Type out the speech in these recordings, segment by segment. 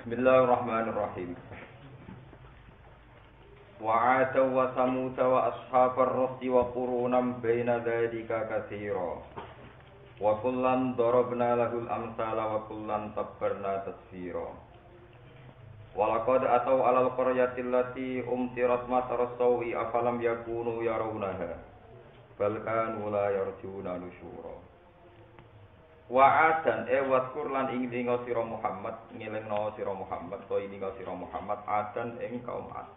Bismillahirrahmanirrahim. Wa 'ada wa samud wa ashabar rassi wa qurunam baina dzalika katsira. Wa kullan darabna lahul amsala wa kullan tabbarna tasfira. Wa laqad atau 'alal qaryati allati umtirat matar sawi afalam yakunu yarawnaha. Bal kanu la yarjuna nusyura. Wa'adan wadkur lan ing dinga sira Muhammad ngelingno sira Muhammad to dinga sira Muhammad adan ing kaum Ad.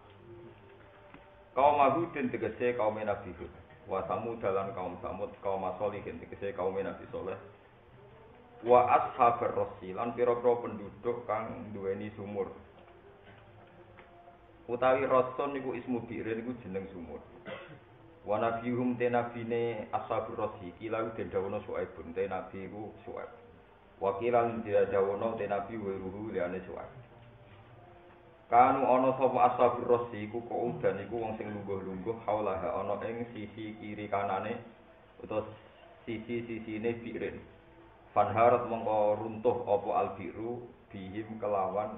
Kaum Hudin tegese kaum Nabi Hud. Wa Samud dalan kaum Samud, kaum Sholihin tegese kaum Nabi Saleh. Wa ashabar rassi lan pira-pira penduduk kang duweni sumur. Utawi rason niku ismu bi'rin niku jeneng sumur. Wa nabiyhum te nabine ashabur rassi kila den dawono Suaibun te nabi ku Suaib. Wa kila den dawono te nabi weruhu liyane Suaib. Kanu ana sapa ashabur rassi iku kaudan iku wong sing lungguh-lungguh haulaha ana ing sisi kiri kanane utawa sisi-sisine bi'rin. Fanharat mongko runtuh apa albiru bihim kelawan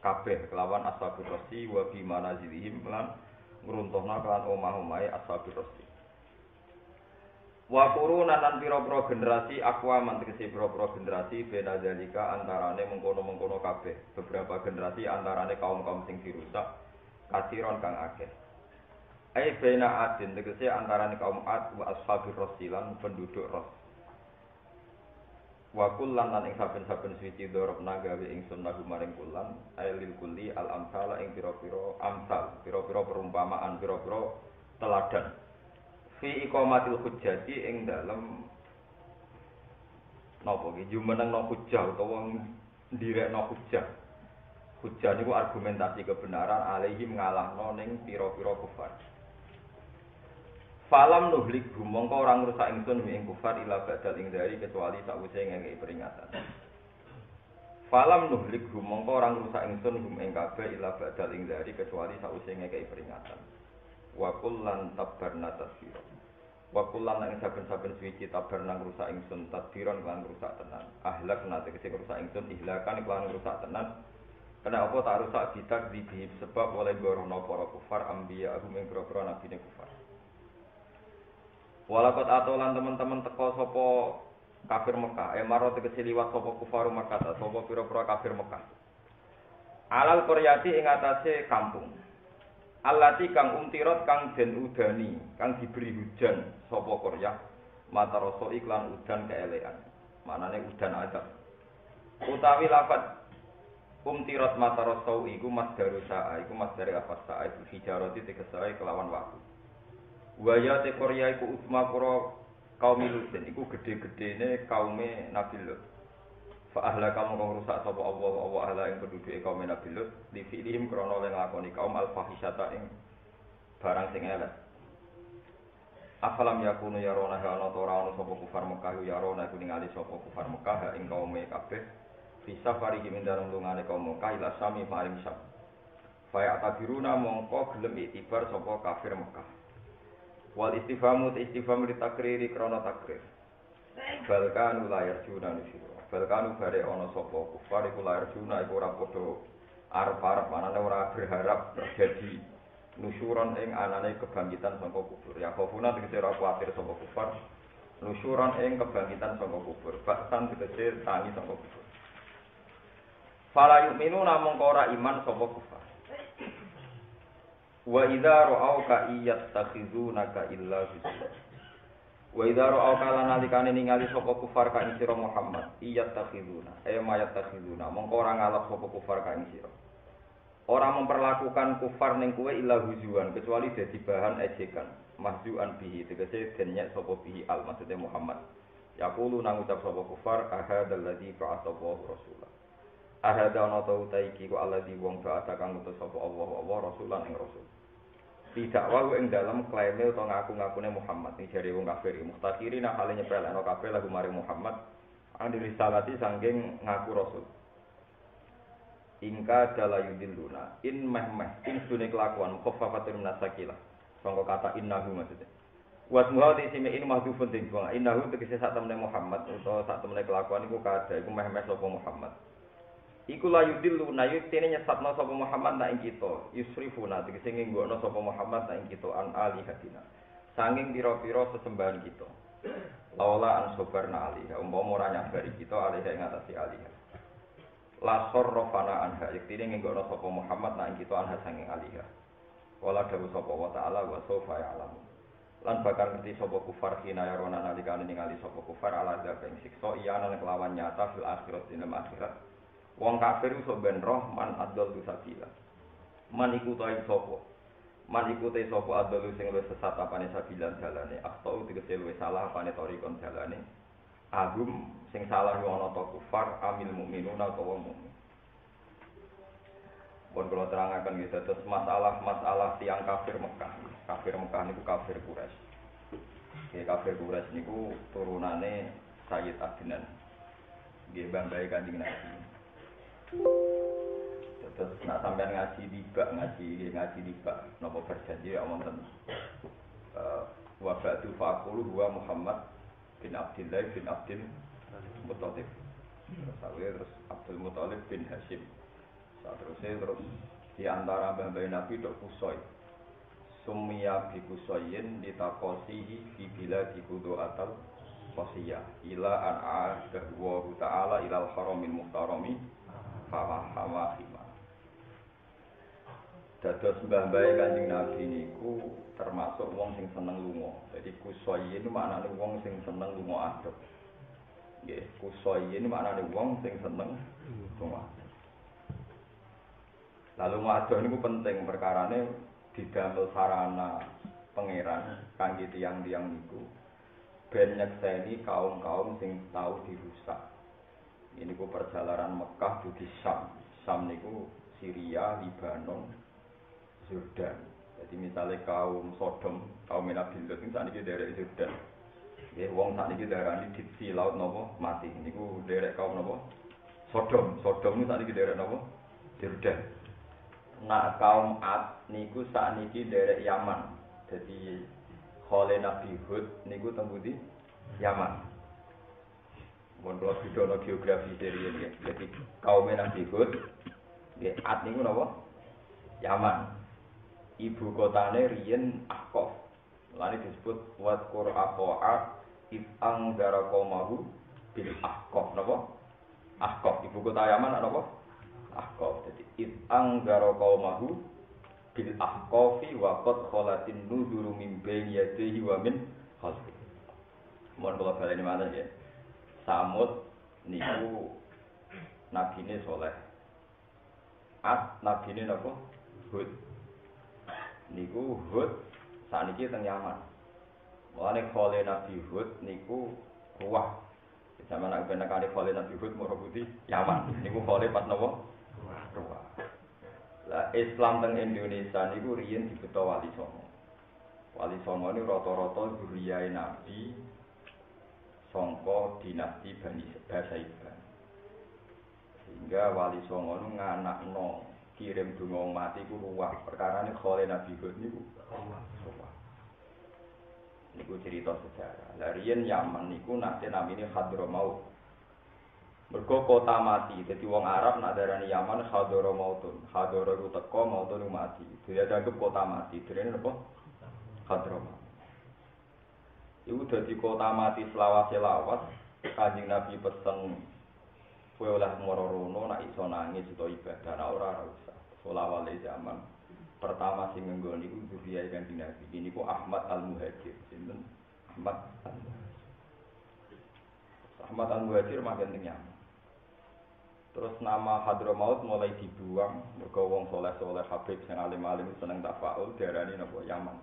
kabeh kelawan ashabur rassi wa bi manazilihim lan ngruntuhna kelan omah-omahe ashabur rassi. Wa qurunan lan pira-pira generasi aqwaman tegese pira-pira generasi bena dalika antarane mengkono-mengkono kabeh beberapa generasi antarane kaum-kaum sing dirusak kasiron kang akeh. Ai bena adin tegese antarane kaum Ad wa ashabur rassi lan penduduk Ras. Wa kullan lan ing saben-saben suci dorobna gawe ingsun lahu maring kullan ailil kulli al amsala ing pira-pira amsal pira-pira perumpamaan pira-pira teladan fi iqamatil hujjati ing dalem napa iki jumenengno hujjah utawa ndirekno hujjah. Hujjah niku argumentasi kebenaran alaihim ngalahno ning pira-pira kufar. Falam nuhlik mongko ora ngrusak ingsun ing kufar ila badal ing dari kecuali sakwise ngekeki peringatan. Falam nuhlik mongko ora ngrusak ingsun ing kabeh ila badal ing dari kecuali sakwise ngekeki peringatan. Wa kullan tabbarna tasfira. Wa kullan ing saben-saben suci tabarna ngrusak ingsun tadbiron lan ngrusak tenan. Ahlak nate kese ngrusak ingsun ihlakan lan ngrusak tenan. Kena apa tak rusak kita dibih sebab oleh gorono para kufar ambiya ing pro-pro nabine kufar. Walakot atolan teman-teman teko sapa kafir Mekah, marot tegese liwat sapa kufar Mekah, sapa pira-pira kafir Mekah. Alal qaryati ing atase kampung. Allati kang umtirot kang den udani, kang diberi hujan sapa qaryah, matarasa iklan udan keelekan. Manane udan adab. Utawi lafat umtirot matarasa iku masdaru sa'a, iku masdare lafat sa'a iku hijarati tegese kelawan waktu. Waya te Korea iku utma kura kaum Lutin iku gede-gedene kaume Nabi Lut. Fa ahla kamu kang rusak sapa Allah ahla ing penduduke kaum Nabi Lut li fi'lihim krana lan nglakoni kaum al-fahisyata ing barang sing elek. Afalam yakunu yarona ana ora ana sapa kufar Mekah yarona iku ningali sapa kufar Mekah ing kaume kabeh bisa fariki mendarung lungane kaum Mekah ila sami maring Syam. Fa ya tabiruna mongko gelem itibar sapa kafir Mekah. Wal istifhamu li takriri krana takrir. Balkanu layar juna nusyura. Balkanu bare ana sapa kufar iku layar juna iku ora padha arep-arep manane ora berharap terjadi nusyuron ing anane kebangkitan saka kubur. Ya khofuna tegese ora kuwatir sapa kufar. Nusyuron ing kebangkitan saka kubur. Baksan tegese tangi saka kubur. Fala yu'minu namung ora iman sapa kufar. Wa idza ra'auka iyattakhizunaka illa bisu. Wa idza ra'auka lan nalikane ningali sapa kufar ka ing sira Muhammad iyattakhizuna mayattakhizuna mongko ora ngalap sapa kufar ka ing sira. Ora memperlakukan kufar ning kowe illa hujuan kecuali dadi bahan ejekan mahjuan bihi tegese denyek sapa bihi al maksude Muhammad. Yaqulu nang ucap sapa kufar ahadzal ladzi ba'atsallahu rasulah. Ahadza ana ta utaiki ku alladzi wong ba'atsa kang utus sapa Allah rasulan ing rasul. Tidak wae ing dalam klaime utawa ngaku-ngakune Muhammad iki jare wong kafir mustakhirin hale nyepelekno kabeh lagu mari Muhammad andi risalati sangking ngaku rasul. Ingka dalayudilluna in mehmeh in sune kelakuan khaffafatun nasakilah. Sangka kata innahu maksudnya. Wasmuha isime in mahdhufun ting wong innahu tegese sak temene Muhammad utawa sak temene kelakuan iku kada iku mehmeh sapa Muhammad. Iku la yudillu nayuktine nyesatna sapa Muhammad nak ing kita. Yusrifuna tegese nggokno sapa Muhammad nak ing kita an alihatina. Sanging pira-pira sesembahan kita. Laula an sobarna alih. Umpama ora nyabari kita alih ing ngatasi alih. La sarrafana anha yaktine nggokno sapa Muhammad nak ing kita anha sanging alih. Wala dawu sapa wa ta'ala wa sawfa ya'lam. Lan bakal ngerti sapa kufar kina yarona nalikane ningali sapa kufar ala ing siksa iyana kelawan nyata fil akhirat dina akhirat. Wong kafir iso ben roh man adol tu sabila. Man iku ta sapa? Man iku te sapa adol sing wis sesat apane sabilan dalane. Akhtau tegese wis salah apane torikon dalane. Agum sing salah ana ta kufar amil mukminuna utawa mukmin. Pun kula terangaken nggih dados masalah tiyang kafir Mekah. Kafir Mekah niku kafir Quraisy. Nggih kafir Quraisy niku turunane Sayyid Adnan. Nggih banggae Kanjeng Nabi. Terus nak sampean ngaji tiba napa berjanji ya wonten wa ba'du faqulu huwa Muhammad bin Abdullah bin Abdul Muthalib. Terus Abdul Muthalib bin Hashim. Terus di antara mbah-mbah Nabi dok Kusoi. Summiya bi Kusoyin ditaqasihi fi biladi Qudu'atal Qasiyah ila an a'adahu ta'ala ilal haramil muhtarami Fama khima. Dados mbah-mbahe Kanjeng Nabi niku termasuk wong sing seneng lunga. Jadi kusoi itu maknane wong sing seneng lunga adep. Nggih, kusoi ini maknane wong sing seneng lunga. Lalu lunga niku penting perkarane didamel sarana pangeran kangge tiyang-tiyang niku ben nyekseni kaum-kaum sing tau dirusak. Ini ku perjalanan Mekah dugi Syam. Syam niku Syria, Lebanon, Jordan. Jadi misalnya kaum Sodom, kaum Nabi Lot ini sakniki derek Jordan. Nggih wong sakniki darani ditsi laut napa mati. Niku derek kaum napa? Sodom. Sodom niku sakniki derek napa? Jordan. Nah kaum Ad niku sakniki derek Yaman. Jadi khole Nabi Hud niku teng pundi? Yaman. Mun kula bidono geografi serius ya. Jadi kaum Nabi Hud nggih Ad niku napa? Yaman. Ibu kotane riyen Ahqaf. Lane disebut wat Qur'aqa'a if'ang daraqamahu bil Ahqaf napa? Ahqaf ibu kota Yaman napa? Ahqaf. Jadi if'ang daraqamahu bil Ahqafi wa qad khalatin nuzuru min baini yadihi wa min khalfihi. Mun kula baleni malih ya. Samud niku nabine soleh. Ad nabine napa? Hud. Niku Hud saniki teng Yaman. Mulane khole Nabi Hud niku ruwah. Zaman nak benakane khole Nabi Hud moro putih Yaman. Niku khole pas napa? Ruwah. Lah Islam teng Indonesia niku riyen dibeto Wali Songo. Wali Songo niku rata-rata zuriyae Nabi sangka dinasti Bani Saiban. Sehingga Wali Songo nu nganakno kirim donga mati ku ruwah. Perkarane khole Nabi Hud niku ruwah. Niku cerita sejarah. Lah riyen Yaman niku nate namine Hadramaut. Mergo kota mati. Dadi wong Arab nak darani Yaman Hadramautun. Hadra ku teko mautun mati. Dia dianggap kota mati. Direne napa? Hadramaut. Iku dadi kota mati selawase-lawas. Kanjeng Nabi pesen kowe oleh mara rono nek iso nangis utawa ibadah ora usah. Selawale zaman pertama sing nggone niku zuriyae Kanjeng Nabi. Niku Ahmad Al-Muhajir. Sinten? Ahmad Al-Muhajir. Ahmad Al-Muhajir makan teng Yaman. Terus nama Hadramaut mulai dibuang mergo wong saleh-saleh Habib sing alim-alim seneng tafaul diarani napa Yaman.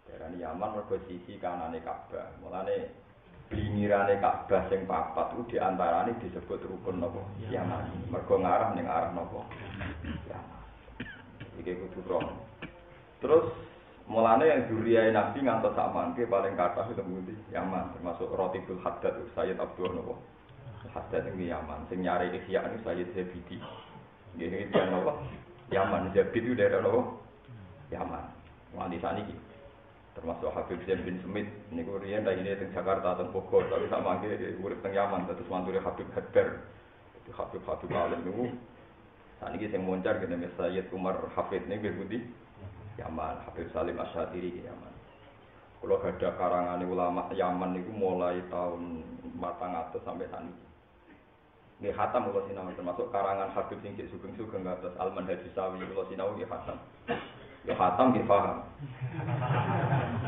Diarani Yaman mergo sisi kanane Ka'bah. Mulane blingirane Ka'bah sing papat ku diantarane disebut rukun napa Yaman. Mergo ngarah ning arah napa Yaman. Iki kudu roh. Terus mulane yang zuriyae Nabi ngantos sak mangke paling kathah ketemu di Yaman termasuk Rotibul Haddad Sayyid Abdul napa Haddad ing Yaman sing nyari Ihya niku Sayyid Zabidi. Nggih iki napa Yaman Zabidi daerah napa Yaman. Wali saniki termasuk Habib Zain bin Smith niku riyen daine teng Jakarta teng Bogor tapi sak mangke urip teng Yaman terus mantune Habib Haddar. Habib alim niku saniki sing moncar kene Sayyid Umar Hafid niku nggih Yaman, Habib Salim Asyadiri di Yaman. Kalau ada karangan ulama Yaman niku mulai tahun 400 sampai saniki. Nggih khatam kula sinau termasuk karangan Habib sing sugeng-sugeng kados Al-Manhaj Sawi kula sinau nggih khatam. Ya khatam nggih paham.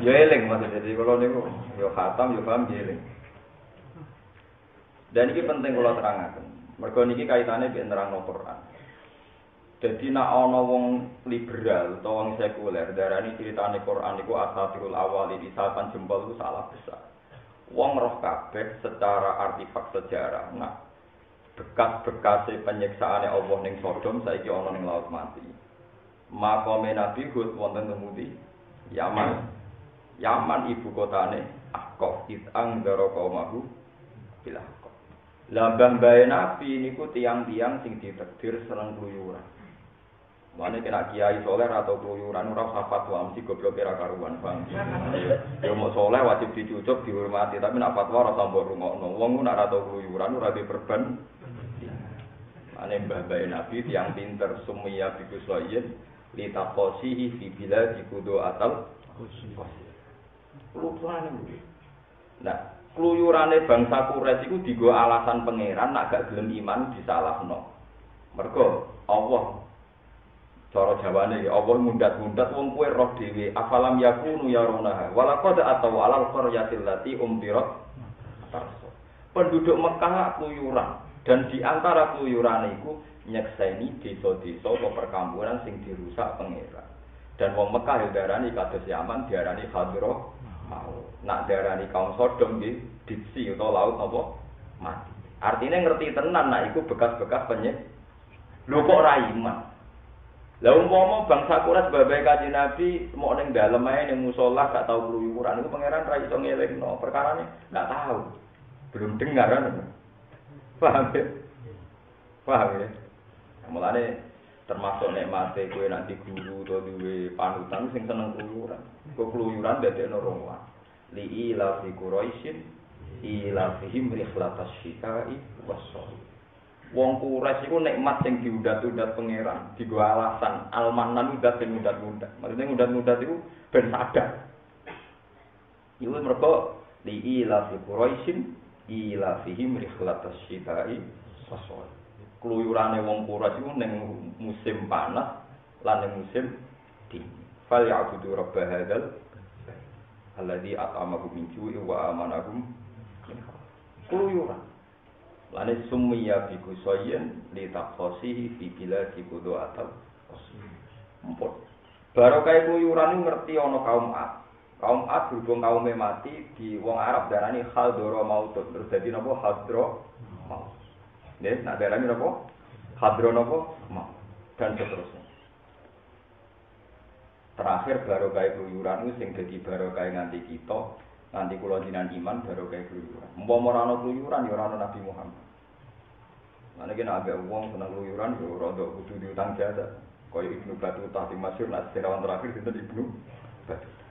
Ya eling maksudnya jadi kula niku ya khatam ya paham ya eling. Dan ini penting kula terangaken. Mergo niki kaitane mek nerangno Quran. Jadi nak ana wong liberal utawa wong sekuler darani critane Quran niku asatirul awali isapan jempol itu salah besar. Wong roh kabeh secara artefak sejarah. Nah, bekas-bekase penyiksaane Allah ning Sodom saiki ana ning Laut Mati. Makome Nabi Hud wonten temudi Yaman. Yaman ibu kotane Ahqaf itang daro kaumahu bilah. Lah mbah-mbahe Nabi niku tiang-tiang sing ditakdir seneng kluyuran. Mane kena kiai soleh atau keluyuran ora usah fatwa mesti goblok ora karuan, Bang. Ya mau soleh wajib dicucuk, dihormati, tapi nek fatwa ora tambah rungokno. Wong nek ora tau keluyuran ora diperban. Mane mbah-mbah Nabi tiyang pinter sumia biku soyen li taqasihi fi biladi kudu atal keluyuran. Nah, keluyurane bangsa Quraisy iku dienggo alasan pangeran nek gak gelem iman disalahno. Mergo Allah cara jawane ya Allah mundat-mundat wong kowe roh dhewe afalam yakunu yarunaha walaqad ataw alal qaryatil lati umtirat tarso. Penduduk Mekah keluyuran dan di antara keluyurane iku nyekseni desa-desa atau perkampungan sing dirusak pangeran. Dan wong Mekah ya darani kados Yaman diarani Hadra mau. Nak diarani kaum Sodom nggih ditsi utawa laut apa mati. Artinya ngerti tenan nak iku bekas-bekas penyek. Lho kok ora iman. Lah umpama bangsa Quraisy babae Kanjeng Nabi mok ning dalem ae ning musala gak tau keluyuran iku pangeran ra iso ngelingno, perkarane gak tahu. Belum dengar kan. Paham ya? Paham ya? Mulane termasuk nikmate kowe nanti guru utawa duwe panutan sing seneng keluyuran. Kok keluyuran dadekno rombongan. Li ila fi Quraisyin ila fihim rikhlatas syita'i was-shahr. Wong Quraisy iku nikmat sing diundat-undat pangeran, digo alasan almanan udat sing undat-undat. Maksudnya undat-undat iku ben sadar. Iku mergo li ila fi Quraisyin ila fihim rikhlatas syita'i was-shahr. Keluyurane wong Quraisy iku ning musim panas lan ning musim dingin. Fal ya'budu rabb hadzal alladzi at'amahum min ju'in wa amanahum min khauf. Keluyuran lane summiya bi kusayen li taqasihi fi biladi kudu atal empot barokah keluyuran ngerti ana kaum Ad. Kaum Ad berhubung kaume mati di wong Arab darani khaldoro maut terus dadi napa hadro maut. Nek nak darani napa hadro napa maut dan seterusnya. Terakhir barokah keluyuran sing dadi barokah nganti kita nanti kula jinan iman baru kayak keluyuran. Umpama ora ana keluyuran ya ora ana Nabi Muhammad. Mane kena ambek wong seneng keluyuran ya rada kudu diutang jasa. Kaya Ibnu Battuta sing masyhur nak serawan terakhir sinten Ibnu Battuta.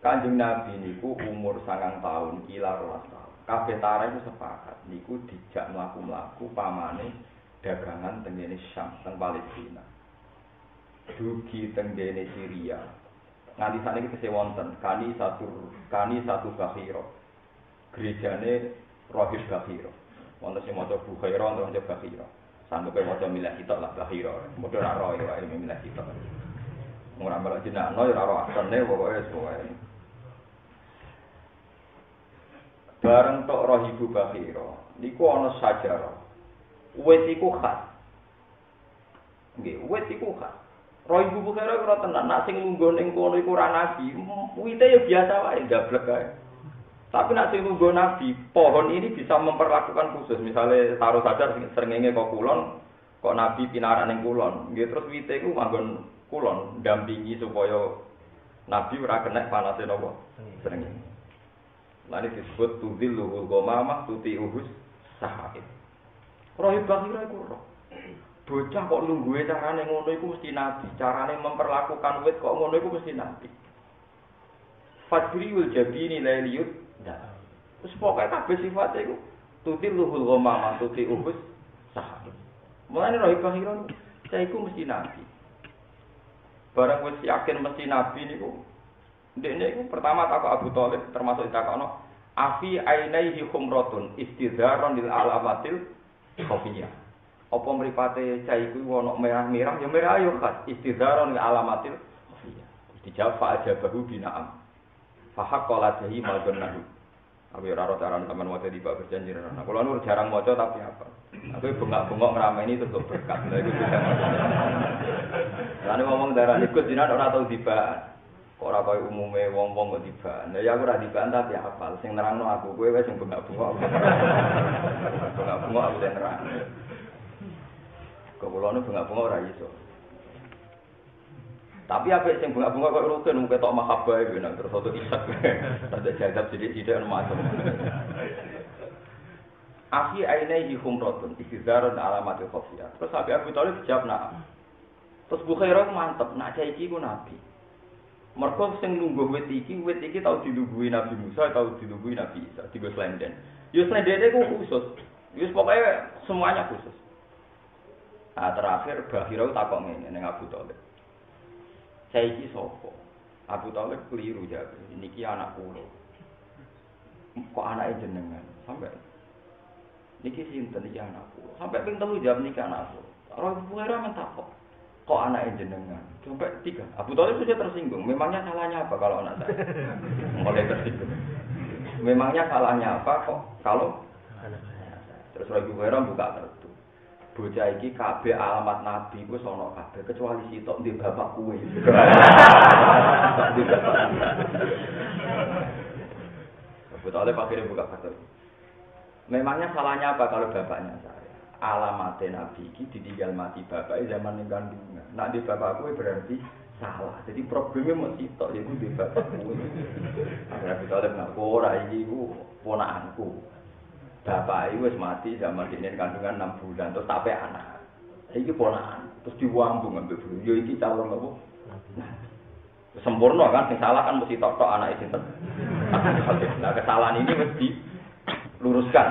Kanjeng Nabi niku umur 9 tahun ila 12 tahun. Kabeh tare iku sepakat niku dijak mlaku-mlaku pamane dagangan teng ngene Syam teng Palestina. Dugi teng ngene Syria. Nganti sakniki tesih wonten kani satu Bakhira. Gerejane Rohib Bakhira. Wonten sing maca Bukhaira wonten maca Bakhira. Sampeyan maca milah kitab lah Bakhira. Modho ra roh ya ilmu milah kitab. Ora melok jenakno ya ora roh asane pokoke suwe. Bareng tok Rohib Bakhira niku ana sajarah. Wit iku khas. Nggih, wit iku khas. Roh ibu bukara ora tenan, nak sing lungguh ning kono iku ora nabi. Wite ya biasa wae, gablek kae. Tapi nak sing lungguh nabi, pohon ini bisa memperlakukan khusus. Misalnya taruh sadar srengenge kok kulon, kok nabi pinarak ning kulon. Nggih terus wite iku manggon kulon ndampingi supaya nabi ora kena panase napa srengenge. Lan disebut tudhilul ghamamah tuti uhus sahait. Roh bakira iku roh. Bocah kok lungguhe carane ngono iku mesti nabi, carane memperlakukan wit kok ngono iku mesti nabi. Fadriul jabini lailiyut. Nah, wis pokoke kabeh sifate iku Tuti luhul ghamama tuti ubus sah. Mulane roh Bahira saya iku mesti nabi. Barang wis yakin mesti nabi niku ndekne iku pertama takok Abu Thalib termasuk ditakokno afi ainaihi khumratun istidzaron lil alamatil khafiyah. Apa mripate cah iku ana merah-merah ya merah yo khas istidzaron lil alamatil khafiyah. Dijawab fa ajabahu bina'am. Fa haqqala jahi madunnahu. Abi ora ora aran teman waca di Pak berjanji ana. Kula nur jarang maca tapi apa. Aku bengak-bengok ngrameni terus berkat. Lha iku bisa. Lah nek ngomong darah ikut jinan ora tau dibahas. Kok ora kaya umume wong-wong kok dibahas. Lah ya aku ora dibahas tapi hafal. Sing nerangno aku kowe wis sing bengak-bengok. Bengak-bengok aku sing nerang. Kok kula nu bengak-bengok ora iso. Tapi apa sing bunga-bunga kok rutin mung ketok mahabbah iki nang terus foto isak. Ada jadab sithik-sithik macam. Afi ainaihi khumratun istizarun alamatil khafiyah. Terus Abu Thalib jawab nak. Terus Bukhairah mantep nak cah iki ku nabi. Mergo sing lungguh wit iki tau dilungguhi Nabi Musa, tau dilungguhi Nabi Isa, tiga slenden. Yo slendene ku khusus. Wis pokoke semuanya khusus. Nah, terakhir Bahira takok ngene ning Abu Thalib. Saya iki sapa? Abu Thalib keliru jawab. Niki anak kula. Kok anake jenengan? Sampai niki sinten iki anak kula? Sampai ping 3 jawab niki anak kula. Ora buara mentakok. Kok anake jenengan? Sampai 3. Abu Thalib sudah tersinggung. Memangnya salahnya apa kalau anak saya? Mulai tersinggung. Memangnya salahnya apa kok kalau anak saya? Terus Abu Hurairah buka kartu. Bocah iki kabeh alamat nabi ku sono kabeh kecuali sitok di bapak kuwe. Di bapak. Betul akhirnya buka kartu. Memangnya salahnya apa kalau bapaknya saya? Alamatnya nabi iki ditinggal mati bapaknya zaman ning kandungan. Nak di bapak kuwe berarti salah. Jadi problemnya mau sitok yaiku di bapak kuwe. Akhirnya betul ngaku ora iki ku ponakanku. Bapak itu wis mati zaman dene kandungan 6 bulan terus sampai anak. Iki ponakan terus diwambung ambek buru. Yo iki calon apa? Sempurna kan sing salah kan mesti tok-tok anake sinten. Nah kesalahan ini mesti diluruskan.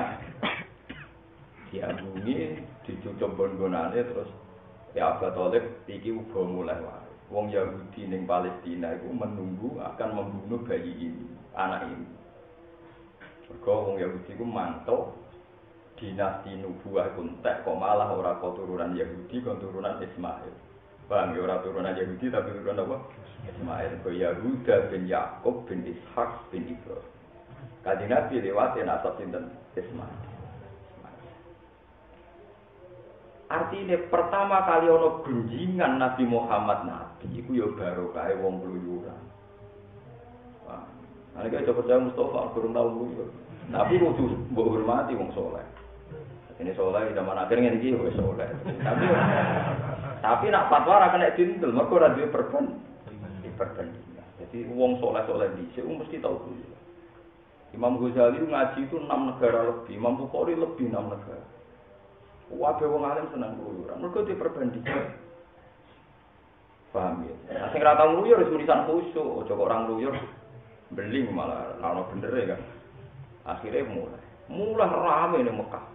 Diambungi, dicucuk bon-bonane terus ya Abu Thalib iki uga mulai wae. Wong Yahudi ning Palestina iku menunggu akan membunuh bayi ini, anak ini. Mergo wong Yahudi ku mantau dinasti nubuwah kuntek kok malah ora keturunan Yahudi kok turunan Ismail. Bang ora turunan Yahudi tapi turunan apa? Ismail. Ko Yahuda bin Yakub bin Ishak bin Ibrahim. Kanjeng Nabi lewat nasab sinten? Ismail. Artinya pertama kali ono gunjingan Nabi Muhammad Nabi iku ya barokah wong kluyuran. Nah, ini coba percaya Mustafa, kurang tahu gue. Tapi kudu mbok hormati wong soleh. Ini soleh zaman akhirnya ini wis soleh. Tapi nak fatwa ora kena dintel, mergo ora duwe perbandingan. Jadi wong soleh-soleh dhisik mesti tahu dulu. Imam Ghazali ngaji itu 6 negara lebih, Imam Bukhari lebih 6 negara. Wabe wong alim seneng keluyuran, mergo diperbandingkan. Paham ya? Nah, sing ra tau ngluyur wis menisan khusuk, aja kok orang ngluyur. Beli malah ana bener ya kan. Akhirnya mulai rame ning Mekah.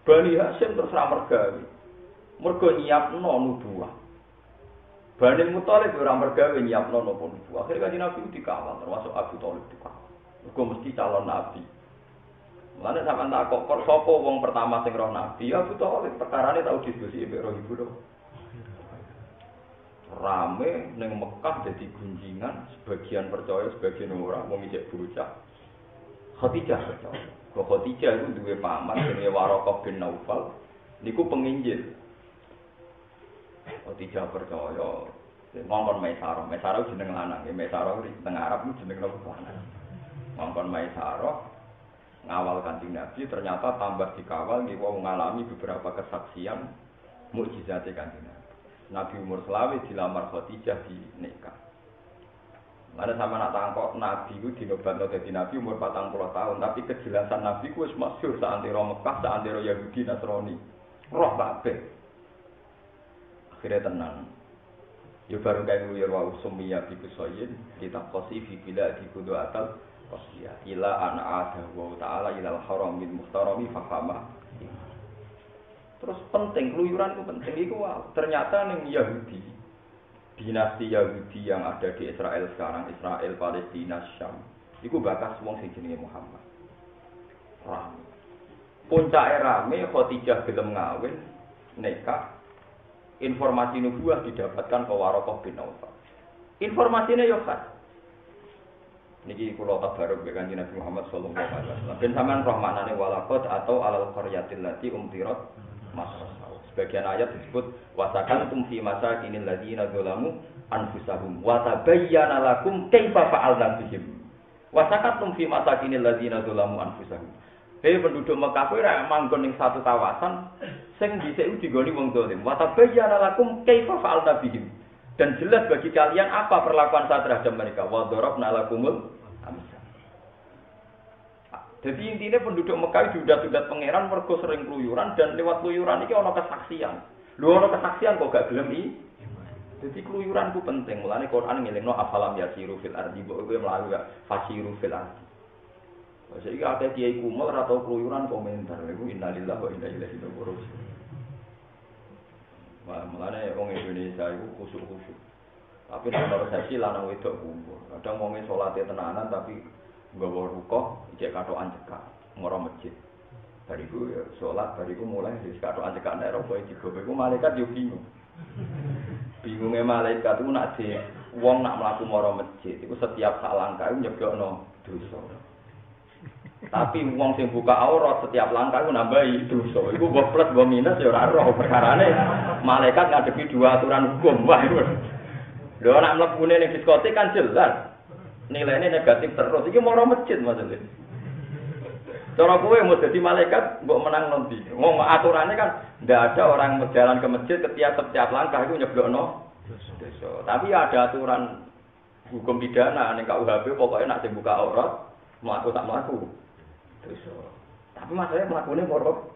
Bani Hasyim terus ra mergawe. Mergo nyiapno nubuwah. Bani Muthalib ora mergawe nyiapno nubuwah. Akhire kanjeng Nabi dikawal termasuk Abu Thalib dikawal. Mergo mesti calon nabi. Mulane sampean tak kok sapa wong pertama sing roh nabi ya Abu Thalib. Perkarane tau diskusi mbek roh ibu. Rame ning Mekah dadi gunjingan, sebagian percaya, sebagian ora, wong isih bocah. Khadijah percaya. Kok Khadijah iku duwe paman jenenge Waraqah bin Naufal, niku penginjil. Khadijah percaya. Ngongkon Maisarah jeneng lanang, Maisarah teng Arab niku jeneng lanang. Ngongkon Maisarah ngawal Kanjeng Nabi ternyata tambah dikawal nggih wong ngalami beberapa kesaksian mukjizat Kanjeng Nabi. Nabi umur selawe dilamar Khadijah di nikah. Mana sama nak tangkok Nabi ku dinobatno dadi Nabi umur 40 tahun, tapi kejelasan Nabi ku wis masyhur saantero Mekah, saantero Yahudi Nasrani. Roh kabeh. Akhire tenang. Ya baru kae ngluyur wa usmiya bi kusayin kita qasi fi bila di kudu atal qasiyah ila an adahu ta'ala ilal haramil muhtarami fahama. Terus penting keluyuran itu penting iku ternyata ning Yahudi dinasti Yahudi yang ada di Israel sekarang, Israel, Palestina, Syam iku bakas wong sing jenenge Muhammad. Rame. Puncake rame Khadijah gelem ngawin nikah. Informasi nubuwah didapatkan ke Waraqah bin Nawfal. Informasinya yo khas. Niki kula tabaruk be Kanjeng Nabi Muhammad sallallahu alaihi wasallam. Ben sampean roh maknane walaqad atau alal qaryatil lati umtirat masrasau. Sebagian ayat disebut wasakantum fi masakinil ladzina zalamu anfusahum wa tabayyana lakum kaifa fa'alna bihim. Wasakantum fi masakinil ladzina zalamu anfusahum. Hei penduduk Mekah kowe ra manggon ning satu kawasan sing dhisik digoni wong zalim. Wa tabayyana lakum kaifa fa'alna bihim. Dan jelas bagi kalian apa perlakuan saya terhadap mereka. Wa darabna lakumul amsal. Jadi intinya penduduk Mekah diudat-udat pangeran mergo sering keluyuran dan lewat keluyuran iki ana kesaksian. Lho ana kesaksian kok gak gelem iki. Jadi keluyuran ku penting. Mulane Quran ngelingno afalam yasiru fil ardi mbok kowe mlayu gak fasiru fil ardi. Saiki akeh kiai kumel atau keluyuran komentar iku innalillahi wa inna ilaihi raji'un. Mulane wong Indonesia iku khusuk-khusuk. Tapi nek ana resepsi lanang wedok kumpul. Kadang wong salate tenanan tapi nggawa rukoh ijek katokan cekak ngoro masjid. Bariku ya salat bariku mulai wis katokan cekak nek rokoe digowo iku malaikat yo bingung. Bingunge malaikat iku nak di wong nak mlaku mara masjid iku setiap sak langkah iku nyebokno dosa. Tapi wong sing buka aurat setiap langkah iku nambahi dosa. Iku mbok plus mbok minus ya ora roh perkarane malaikat ngadepi dua aturan hukum. Wah iku. Lho nek mlebune ning diskotik kan jelas. Nilainya negatif terus. Iki moro masjid maksudnya. Cara kowe mau jadi malaikat mbok menang nanti. Wong aturannya kan ndak ada orang berjalan ke masjid setiap langkah itu nyeblokno dosa. Tapi ada aturan hukum pidana ning KUHP pokoknya nak sing buka aurat mlaku tak mlaku. Tapi masalahnya melakukannya moro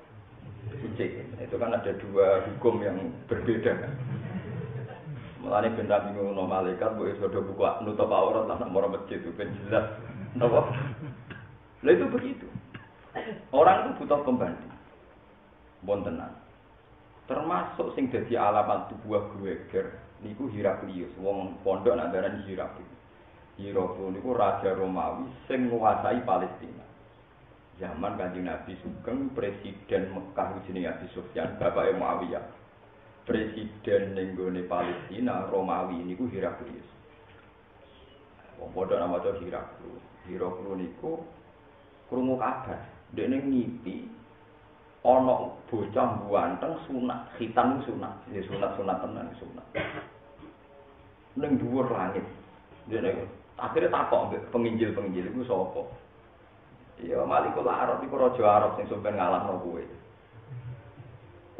ijek. Itu kan ada dua hukum yang berbeda. Mulane ben tak bingung no malaikat mbok iso do buka nutup aurat lah nak moro masjid itu ben jelas. Napa? Lah itu begitu. Orang itu butuh pembanding. Bon tenan. Termasuk sing dadi alamat buah Greger niku Heraklius, wong pondok nak darani Heraklius. Heraklius niku raja Romawi sing nguasai Palestina. Zaman Kanjeng Nabi Sugeng, presiden Mekah jenenge Abi Sufyan, bapake Muawiyah. Presiden ning gone Palestina Romawi niku Heraklius. Wong padha nama to Heraklius. Heraklius niku krungu kabar, dekne ngipi ana bocah buanteng sunat, khitan sunat. Ya sunat-sunat tenan sunat. Ning dhuwur langit. Dekne akhire takok penginjil-penginjil iku sapa? Ya Malikul Arab iku raja Arab sing sampeyan ngalahno kowe.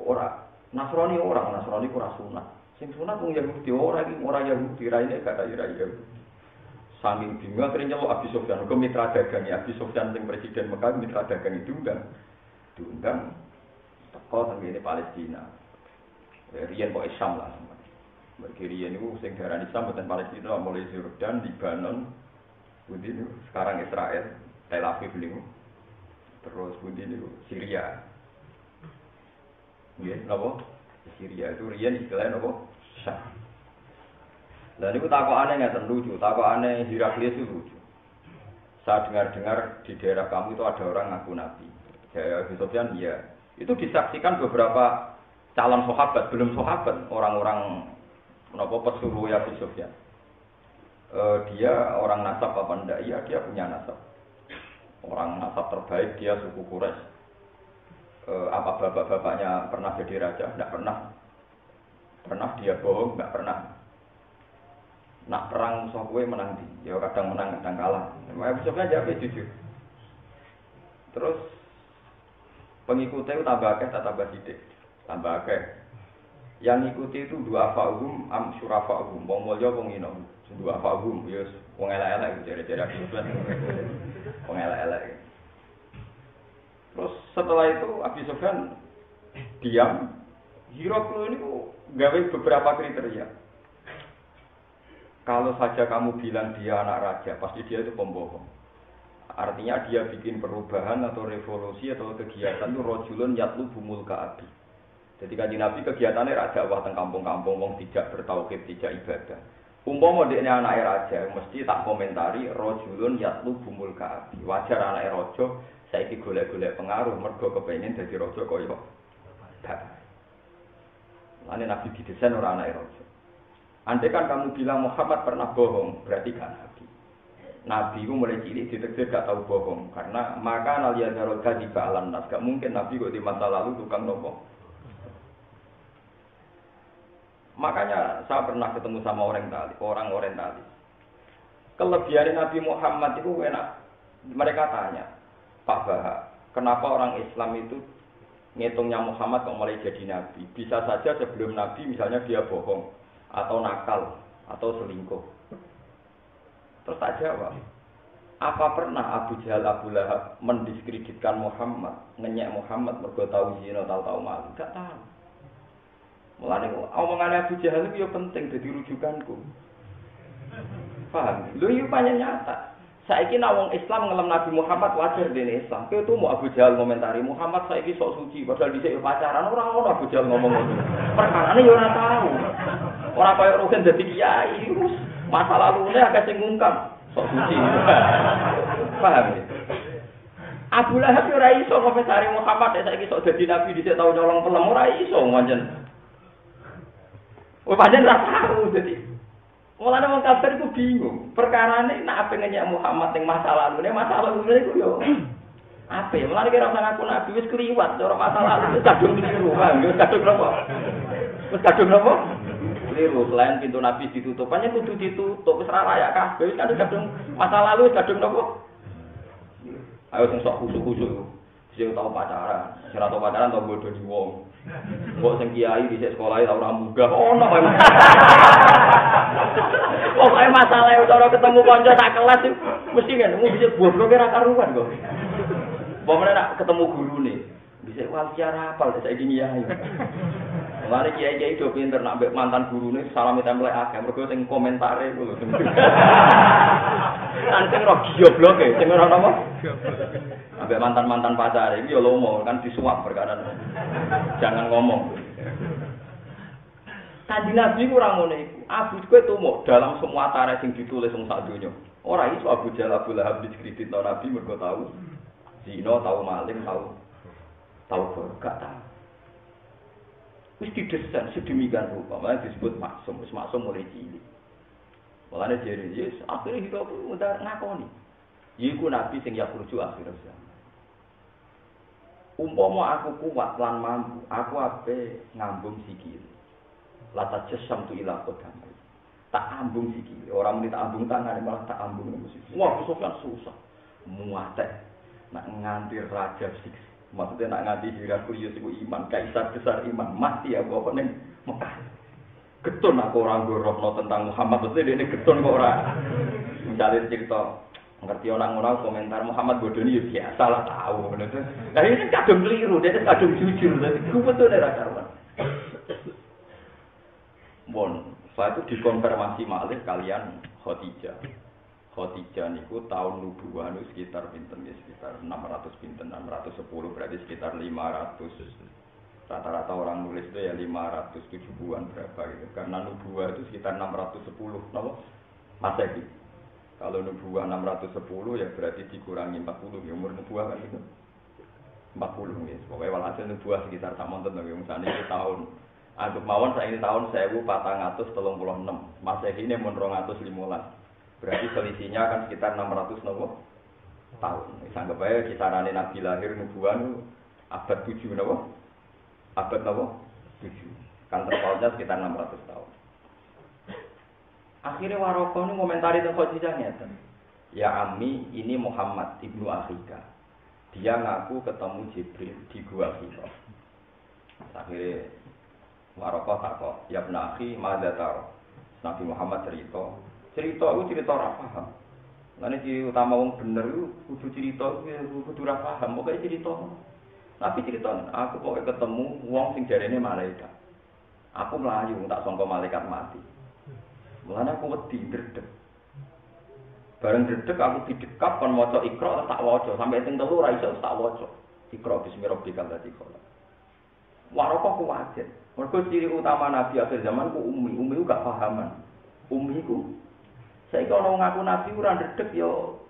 Ora Nasrani ku ora sunat. Sing sunat wong Yahudi ora iki ora Yahudi raine gak ira Yahudi. Saking bingung akhirnya nyeluk Abi Sufyan, ke mitra dagang ya Abi Sufyan sing presiden Mekah mitra dagang itu diundang teko teng ngene Palestina. Riyen kok Islam lah. Mergi riyen niku sing diarani Islam boten Palestina mulai Yordan, Libanon, pundi sekarang Israel. Tel Aviv niku. Terus pundi niku Syria. Nggih, napa? Syria itu riyen istilahnya napa? Syam. Lah niku takokane ngeten lucu, takokane Heraklius itu lucu. Saya dengar-dengar di daerah kamu itu ada orang ngaku nabi. Saya Sufyan iya. Itu disaksikan beberapa calon sahabat, belum sahabat, orang-orang napa pesuruh ya Sufyan. Dia orang nasab apa ndak? Iya, dia punya nasab. Orang nasab terbaik dia suku Quraisy. Apa bapak-bapaknya pernah jadi raja? Tidak pernah. Pernah dia bohong? Tidak pernah. Nak perang musuh kowe menang di. Ya kadang menang, kadang kalah. Episode jawab jujur. Terus pengikutnya tambah akeh, tambah sidik. Tambah akeh. Yang ikuti itu dua fa'um am surafa'um. Wong mulya wong ino. Dua fa'um ya wong elek-elek jare-jare akibat. Wong elek-elek. Terus setelah itu Abi Sufyan diam. Heraklius ini gawe beberapa kriteria. Kalau saja kamu bilang dia anak raja, pasti dia itu pembohong. Artinya dia bikin perubahan atau revolusi atau kegiatan itu rojulun yatlubu mulka abi. Jadi Kanjeng Nabi kegiatannya raja dakwah teng kampung-kampung wong tidak bertauhid, tidak ibadah. Umpama dekne anake raja mesti tak komentari rojulun yatlubu mulka abi. Wajar anake raja saiki golek-golek pengaruh mergo kepengin dadi raja kaya dak. Lane Nabi didesain ora anake raja. Andai kan kamu bilang Muhammad pernah bohong, berarti kan Nabi. Nabi itu mulai cilik ditegir gak tahu bohong karena maka naliyadzarul kadziba alan nas. Gak mungkin Nabi kok di masa lalu tukang nopo. Makanya saya pernah ketemu sama orang orientalis. Kelebihan Nabi Muhammad itu enak. Mereka tanya, Pak Baha, kenapa orang Islam itu ngitungnya Muhammad kok mulai jadi Nabi? Bisa saja sebelum Nabi misalnya dia bohong atau nakal atau selingkuh. Terus tak jawab. Apa pernah Abu Jahal Abu Lahab mendiskreditkan Muhammad, ngenyek Muhammad mergo tahu zina, tahu malu? Enggak tahu. Mulane omongan Abu Jahal itu ya penting dadi rujukanku. Paham? Lho iki pancen nyata. Saiki nek wong Islam ngelem Nabi Muhammad wajar dene Islam. Kowe tuh mau Abu Jahal komentari Muhammad saiki sok suci padahal dhisik pacaran ora ono Abu Jahal ngomong ngono. Perkarane ya ora tahu. Ora kaya rugen dadi kiai. Masa lalu ini agak sing ngungkap sok suci. Paham ya? Abu Lahab ora iso komentari Muhammad saiki sok dadi nabi dhisik tau nyolong pelem ora iso pancen. Oh pancen ora tahu dadi. Mulane wong kafir iku bingung. Perkarane nek ape ngenyek Muhammad ning masa lalu iku yo ape. Mulane kira usah ngaku nabi wis kliwat cara masa lalu wis kadung keliru. Wis kadung apa? Wis kadung apa? Selain pintu Nabi ditutup, hanya kudu ditutup. Wis ra layak kabeh, wis kadung masa lalu wis kadung napa? Ayo sing sok khusuk-khusuk. Sing tau pacaran, sing ora tau pacaran tau bodho di wong. Kok sing kiai dhisik sekolahe tau ora munggah. Ono kok. Pokoke masalahe cara ketemu kanca sak kelas mesti kan bisa goblok ora karuan kok. Pomene nak ketemu gurune, dhisik wal kiara apal saiki kiai. Mulane kiai-kiai do pinter nak mbek mantan gurune salami templek akeh mergo sing komentare ku lho. Kan sing ro gobloke, sing ora napa? Ambek mantan-mantan pacare iki ya lomo kan disuap perkara. Jangan ngomong. Kanjeng Nabi ku ora ngono iku. Abu kowe tumuk dalam semua tarikh sing ditulis wong sak donya. Ora iso Abu Jahal Abu Lahab diskredit Nabi mergo tahu zina, tahu maling, tahu gak tahu. Wis didesain sedemikian rupa, malah disebut maksum, wis maksum mulai cilik. Mulane jere Yesus akhire hidup mudah ngakoni. Yiku nabi sing ya kurju akhir zaman. Umpama aku kuat lan mampu, aku ape ngambung sikil. Lata jesam tu ila kodam. Tak ambung sikil, orang muni tak ambung tangan malah tak ambung sikil. Wah, susah. Muatek nak nganti raja sikil. Maksudnya nak nganti Heraklius iku iman, kaisar besar iman, mati aku apa ning Mekah. Getun aku ora ngorohno tentang Muhammad, maksudnya dene getun kok ora. Misalnya cerita ngerti orang ngono komentar Muhammad bodoni ya biasa lah tahu ngono. Lah ini kadung keliru, dia kadung jujur. Dadi ku betul ora karuan. Bon, setelah itu dikonfirmasi malih kalian Khadijah. Khadijah niku tahun nubuwah niku sekitar pinten ya sekitar 600 pinten 610 berarti sekitar 500. Rata-rata orang nulis itu ya 570-an berapa gitu. Karena nubuwah itu sekitar 610 napa? Masehi. Kalau nubuwah 610 ya berarti dikurangi 40 ya umur nubuwah kan itu. 40 ya. Pokoknya walhasil nubuwah sekitar samonten nggih misale iki tahun anggap mawon saiki tahun 1436. Masehi ini mun 215. Berarti selisihnya kan sekitar 600 tahun. Anggap aja kisarannya Nabi lahir nubuah abad 7 napa? Abad napa? 7. Kan terpautnya sekitar 600 tahun. Akhirnya Waraqah ini komentari tentang Khadijah ngeten. Ya Ami, ini Muhammad ibnu Akhika. Dia ngaku ketemu Jibril di Gua Hira. Akhirnya Waraqah takok, ya ibnu Akhi, madza taro? Nabi Muhammad cerita itu cerita ora paham. Lane di utama wong bener iku kudu cerita kudu ora paham, pokoke cerita. Tapi cerita aku pokoke ketemu wong sing jarene malaikat. Aku mlayu tak sangka malaikat mati. Mulane aku wedi ndredeg. Bareng dedek aku didekap kon maca Iqra tak waca sampai teng 3 ora iso tak waca. Iqra bismirabbikal ladzi khalaq. Waraka kuwatir. Mergo ciri utama Nabi akhir zaman ku ummi. Ummi ku gak pahaman. Ummi ku saiki ana ngaku Nabi ora dedek yo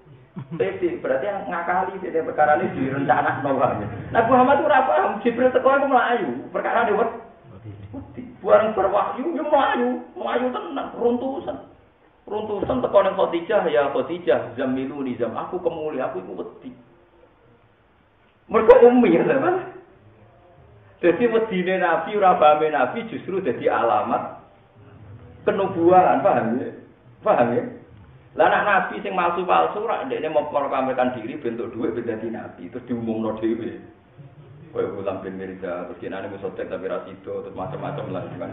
pede berarti ngakali dene perkara ini direncanakno wae. Nabi Muhammad ora paham Jibril teko iku mlayu. Perkara wedi. Bareng berwahyu yo mlayu tenan runtusan. Runtusan teko ning Khadijah ya Khadijah zamiluni zam aku kemuli aku iku wedi. Mergo ummi ya Mas. Dadi wedine Nabi ora pahame Nabi justru dadi alamat kenubuatan, paham ya? Paham ya? Lah anak Nabi sing palsu-palsu ora ndekne memproklamirkan diri bentuk dhuwit ben dadi Nabi terus diumumno dhewe. Kaya Ulam bin Mirza terus jenenge musotek tapi ra sida terus macam-macam lah kan.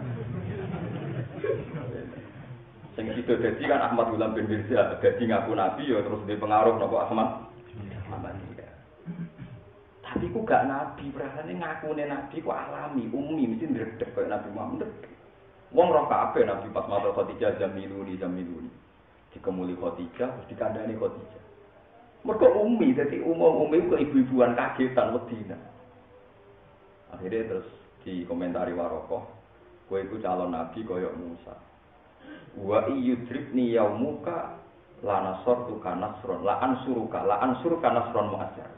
Sing sido dadi kan Ahmad Ulam bin Mirza, dadi ngaku nabi ya terus di pengaruh napa Ahmad. Ya. Tapi ku gak nabi, berarti ngakune nabi ku alami, ummi mesti ndredeg kaya Nabi Muhammad. Wong roh kabeh nabi pas matur Khadijah zamiluni. Dikemuli Khadijah terus dikandani Khadijah. Mergo ummi, dadi ummi ku ibu-ibuan kagetan wedina. Akhirnya terus dikomentari Warokoh, kowe iku calon nabi kaya Musa. Wa yudribni yaumuka la nasartuka nasron la ansuruka nasron mu'azzar.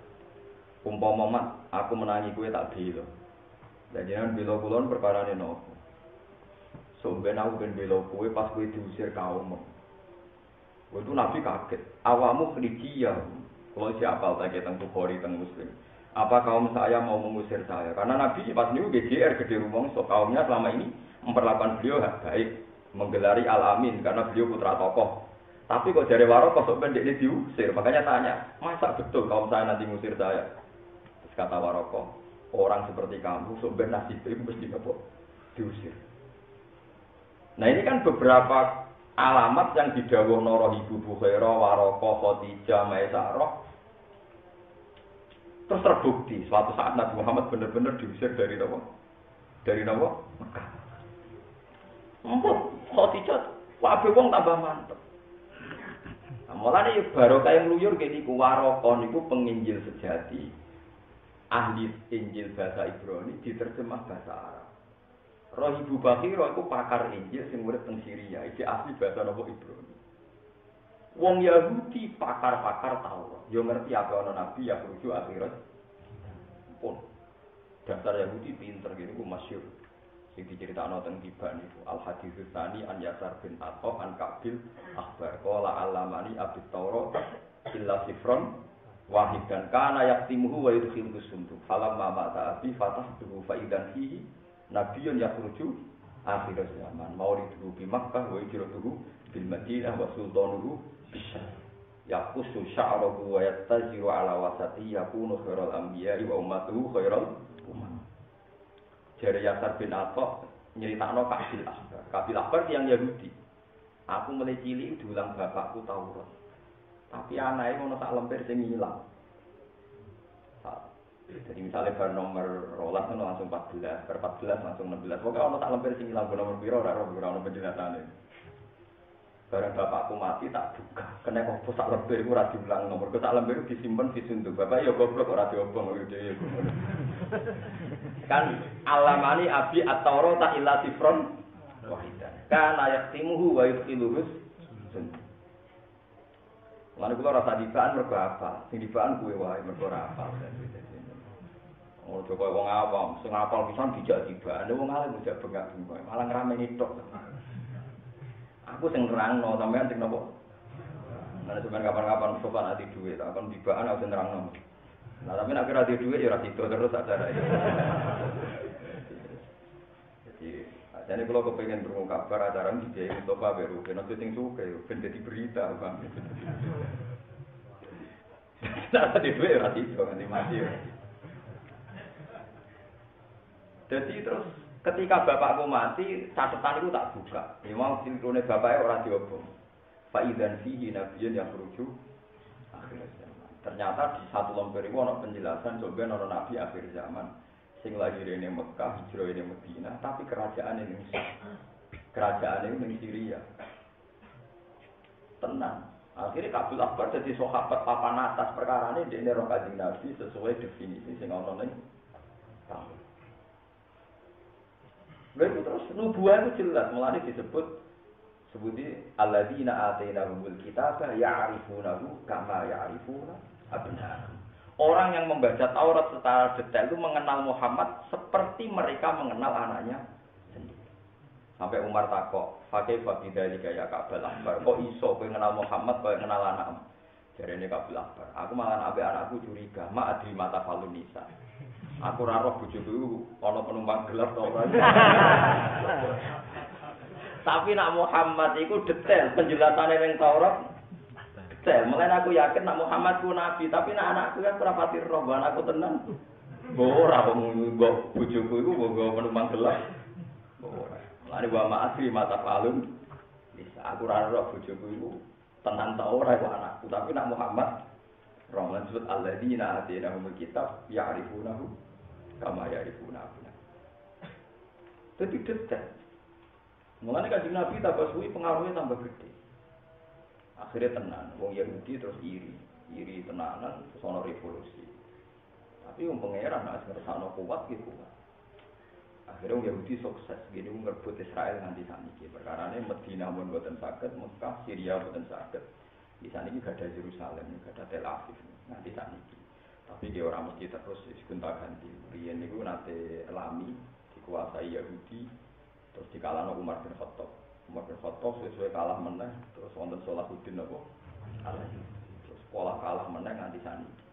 Umpama mat aku menangi kowe tak bela. Lah jenengan bela kula perkarane napa? Sampeyan aku ben bela kowe pas kowe diusir kaum. Waktu Nabi kaget. Awamu khrijiyah. Kalau siapa lagi tentang Bukhari tentang Muslim. Apa kaum saya mau mengusir saya? Karena Nabi pas niku GGR gede rumong, so kaumnya selama ini memperlakukan beliau baik. Menggelari Al-Amin karena beliau putra tokoh. Tapi kok dari Warokoh kok pendek ini diusir. Makanya tanya, masa betul kaum saya nanti ngusir saya? Terus kata Warokoh, orang seperti kamu sebenarnya nasib itu mesti diusir. Nah ini kan beberapa alamat yang didhawuhna Ibu Bukhairah, Warokoh, Khadijah, Maisarah. Terus terbukti suatu saat Nabi Muhammad benar-benar diusir dari Nawa. Dari Nawa Mekah. Khadijah, wae wong tambah mantep. Mulane barokah yang luyur ngene iku Warokoh niku penginjil sejati. Ahli Injil bahasa Ibrani diterjemah bahasa Arab. Roh Ibu Bakhira iku pakar Injil sing urip teng Syria, iki asli bahasa napa Ibrani. Wong Yahudi pakar-pakar Taurat, yo ngerti apa ana nabi ya rujuk akhirat. Pun dasar Yahudi pinter ngene iku masyhur. Sing diceritakno teng Tiban niku Al-Hadits Tsani an Yasar bin Atha an Kabil akhbar qala alamani abit Taurat illa sifron wahidan kana yaktimuhu wa yudkhilu sunduk falamma mata abi fatahtuhu fa idan fihi nabiyyun yakhruju akhir zaman maulidu bi Makkah wa hijratuhu bil Madinah wa sultanuhu bisyam yaqusu sya'ruhu wa yattajiru ala wasati yakunu khairal anbiya'i wa ummatuhu khairal ummah. Jari Yasar bin Atha nyeritakno Kabil Akbar. Kabil Akbar yang Yahudi. Aku mulai cilik diulang bapakku Taurat. Tapi anake ngono tak lemper sing ilang. Jadi misalnya bar nomor 12 langsung 14, bar 14 langsung 16. Pokoknya ono tak lemper sing ilang nomor piro ora ono penjelasane. Barang bapakku mati tak buka. Kena kok sak lemper iku ora diulang nomor. Kok sak lemper disimpen disunduk. Bapak ya goblok ora diobong kok dhewe. Kan alamani abi at-Taurat illa sifron wahidan. Kana yaktimuhu wa yudkhiluhu sun. Lan kula rasa dibaan mergo apa? Sing dibaan kuwe wae mergo ora apa. Oh, coba wong awam, sing apal pisan dijak dibaan, wong alim dijak bengak-bengok, malah ngrameni tok. Aku sing nerangno, sampean sing napa? Nek sampean kapan-kapan sopan ati dhuwit, takon dibaan aku sing nerangno. Nah, tapi nek ora di dhuwit ya ora sido terus acara iki. Jadi, ajane kula kepengin krungu kabar acara iki Mustafa Beru, ben sing suke, ben dadi berita, Bang. Nah, di dhuwit ora sido nganti mati. Jadi terus ketika bapakku mati, catatan itu tak buka. Memang sinkrone bapaknya ora diobong. Fa idzan fihi nabiyyun yang merujuk akhir zaman. Ternyata di satu lembar itu ada penjelasan coba ana nabi akhir zaman. Sing lahir ini Mekah, hijrah ini Madinah, tapi kerajaan ini ning Syria. Tenang. Akhirnya Kabul Akbar jadi sahabat papan atas perkara ini di roh Kanjeng Nabi sesuai definisi sing ana ning tamu. Lalu terus nubuah itu jelas, mulane sebuti alladzina atainahumul kitaba ya'rifunahu kama ya'rifuna abna'ahum. Orang yang membaca Taurat secara detail itu mengenal Muhammad seperti mereka mengenal anaknya sendiri. Sampai Umar takok, "Fakih fabidalika ya Kabul Akbar, kok iso kowe kenal Muhammad kok kenal anakmu?" Jarene Kabul Akbar, "Aku malah ambek anakku curiga, ma adri mata falun nisa." Aku ora roh bojoku ana penumpang gelap to ora. Tapi nak Muhammad iku detail penjelasane ning Taurat. Detail, mulane aku yakin nak Muhammad ku nabi, tapi nak anakku kan ora pati roh, anakku tenan. Ora kok bojoku iku mbok penumpang gelap. Ora. Lari wa ma'asri mata falun. Bisa aku ora roh bojoku iku tenan ta ora kok anakku, tapi nak Muhammad roh lan sebut alladzina atainahumul kitab ya'rifunahu kama ya'rifuna abna'ahum. Dadi detail. Mulane Kanjeng Nabi tambah suwi pengaruhnya tambah gede. Akhirnya tenan, wong Yahudi terus iri tenanan terus ana revolusi. Tapi wong pangeran nek ngersakno kuat ki kuat. Akhirnya wong Yahudi sukses, gini ngerebut Israel nganti saniki. Perkarane Madinah mun boten saged, Mekah, Syria boten saged. Di saniki gak ada Yerusalem, gak ada Tel Aviv nganti saniki. Tapi dia orang mesti terus gonta-ganti. Riyen niku nate lami dikuasai Yahudi terus dikalahno Umar bin Khattab. Umar bin Khattab sesuai kalah meneh terus wonten Salahuddin apa? Terus sekolah kalah meneh nganti saniki.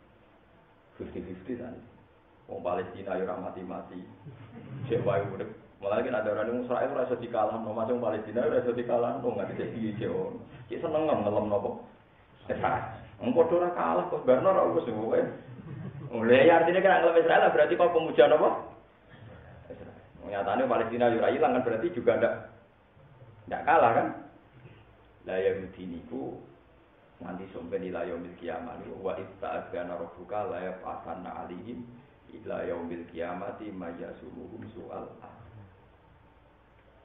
50-50 saniki. Wong Palestina yo ora mati-mati. Cek wae urip. Malah kan ada orang Israel ora iso dikalahno, macam Palestina ora iso dikalahno nganti cek iki cek. Cek seneng ngelem napa? Israel. Engko ora kalah kok barno ora wis kowe. Oleh ya artinya kan ngelem Israel berarti kok pemuja napa? Israel. Nyatane Palestina yo ora ilang kan berarti juga ndak kalah kan? La Yahudi niku nanti sampai nilai yaumil kiamat wa ista'adzana rabbuka la yaf'atanna 'alaihim ila yaumil kiamati mayyasumuhum su'al.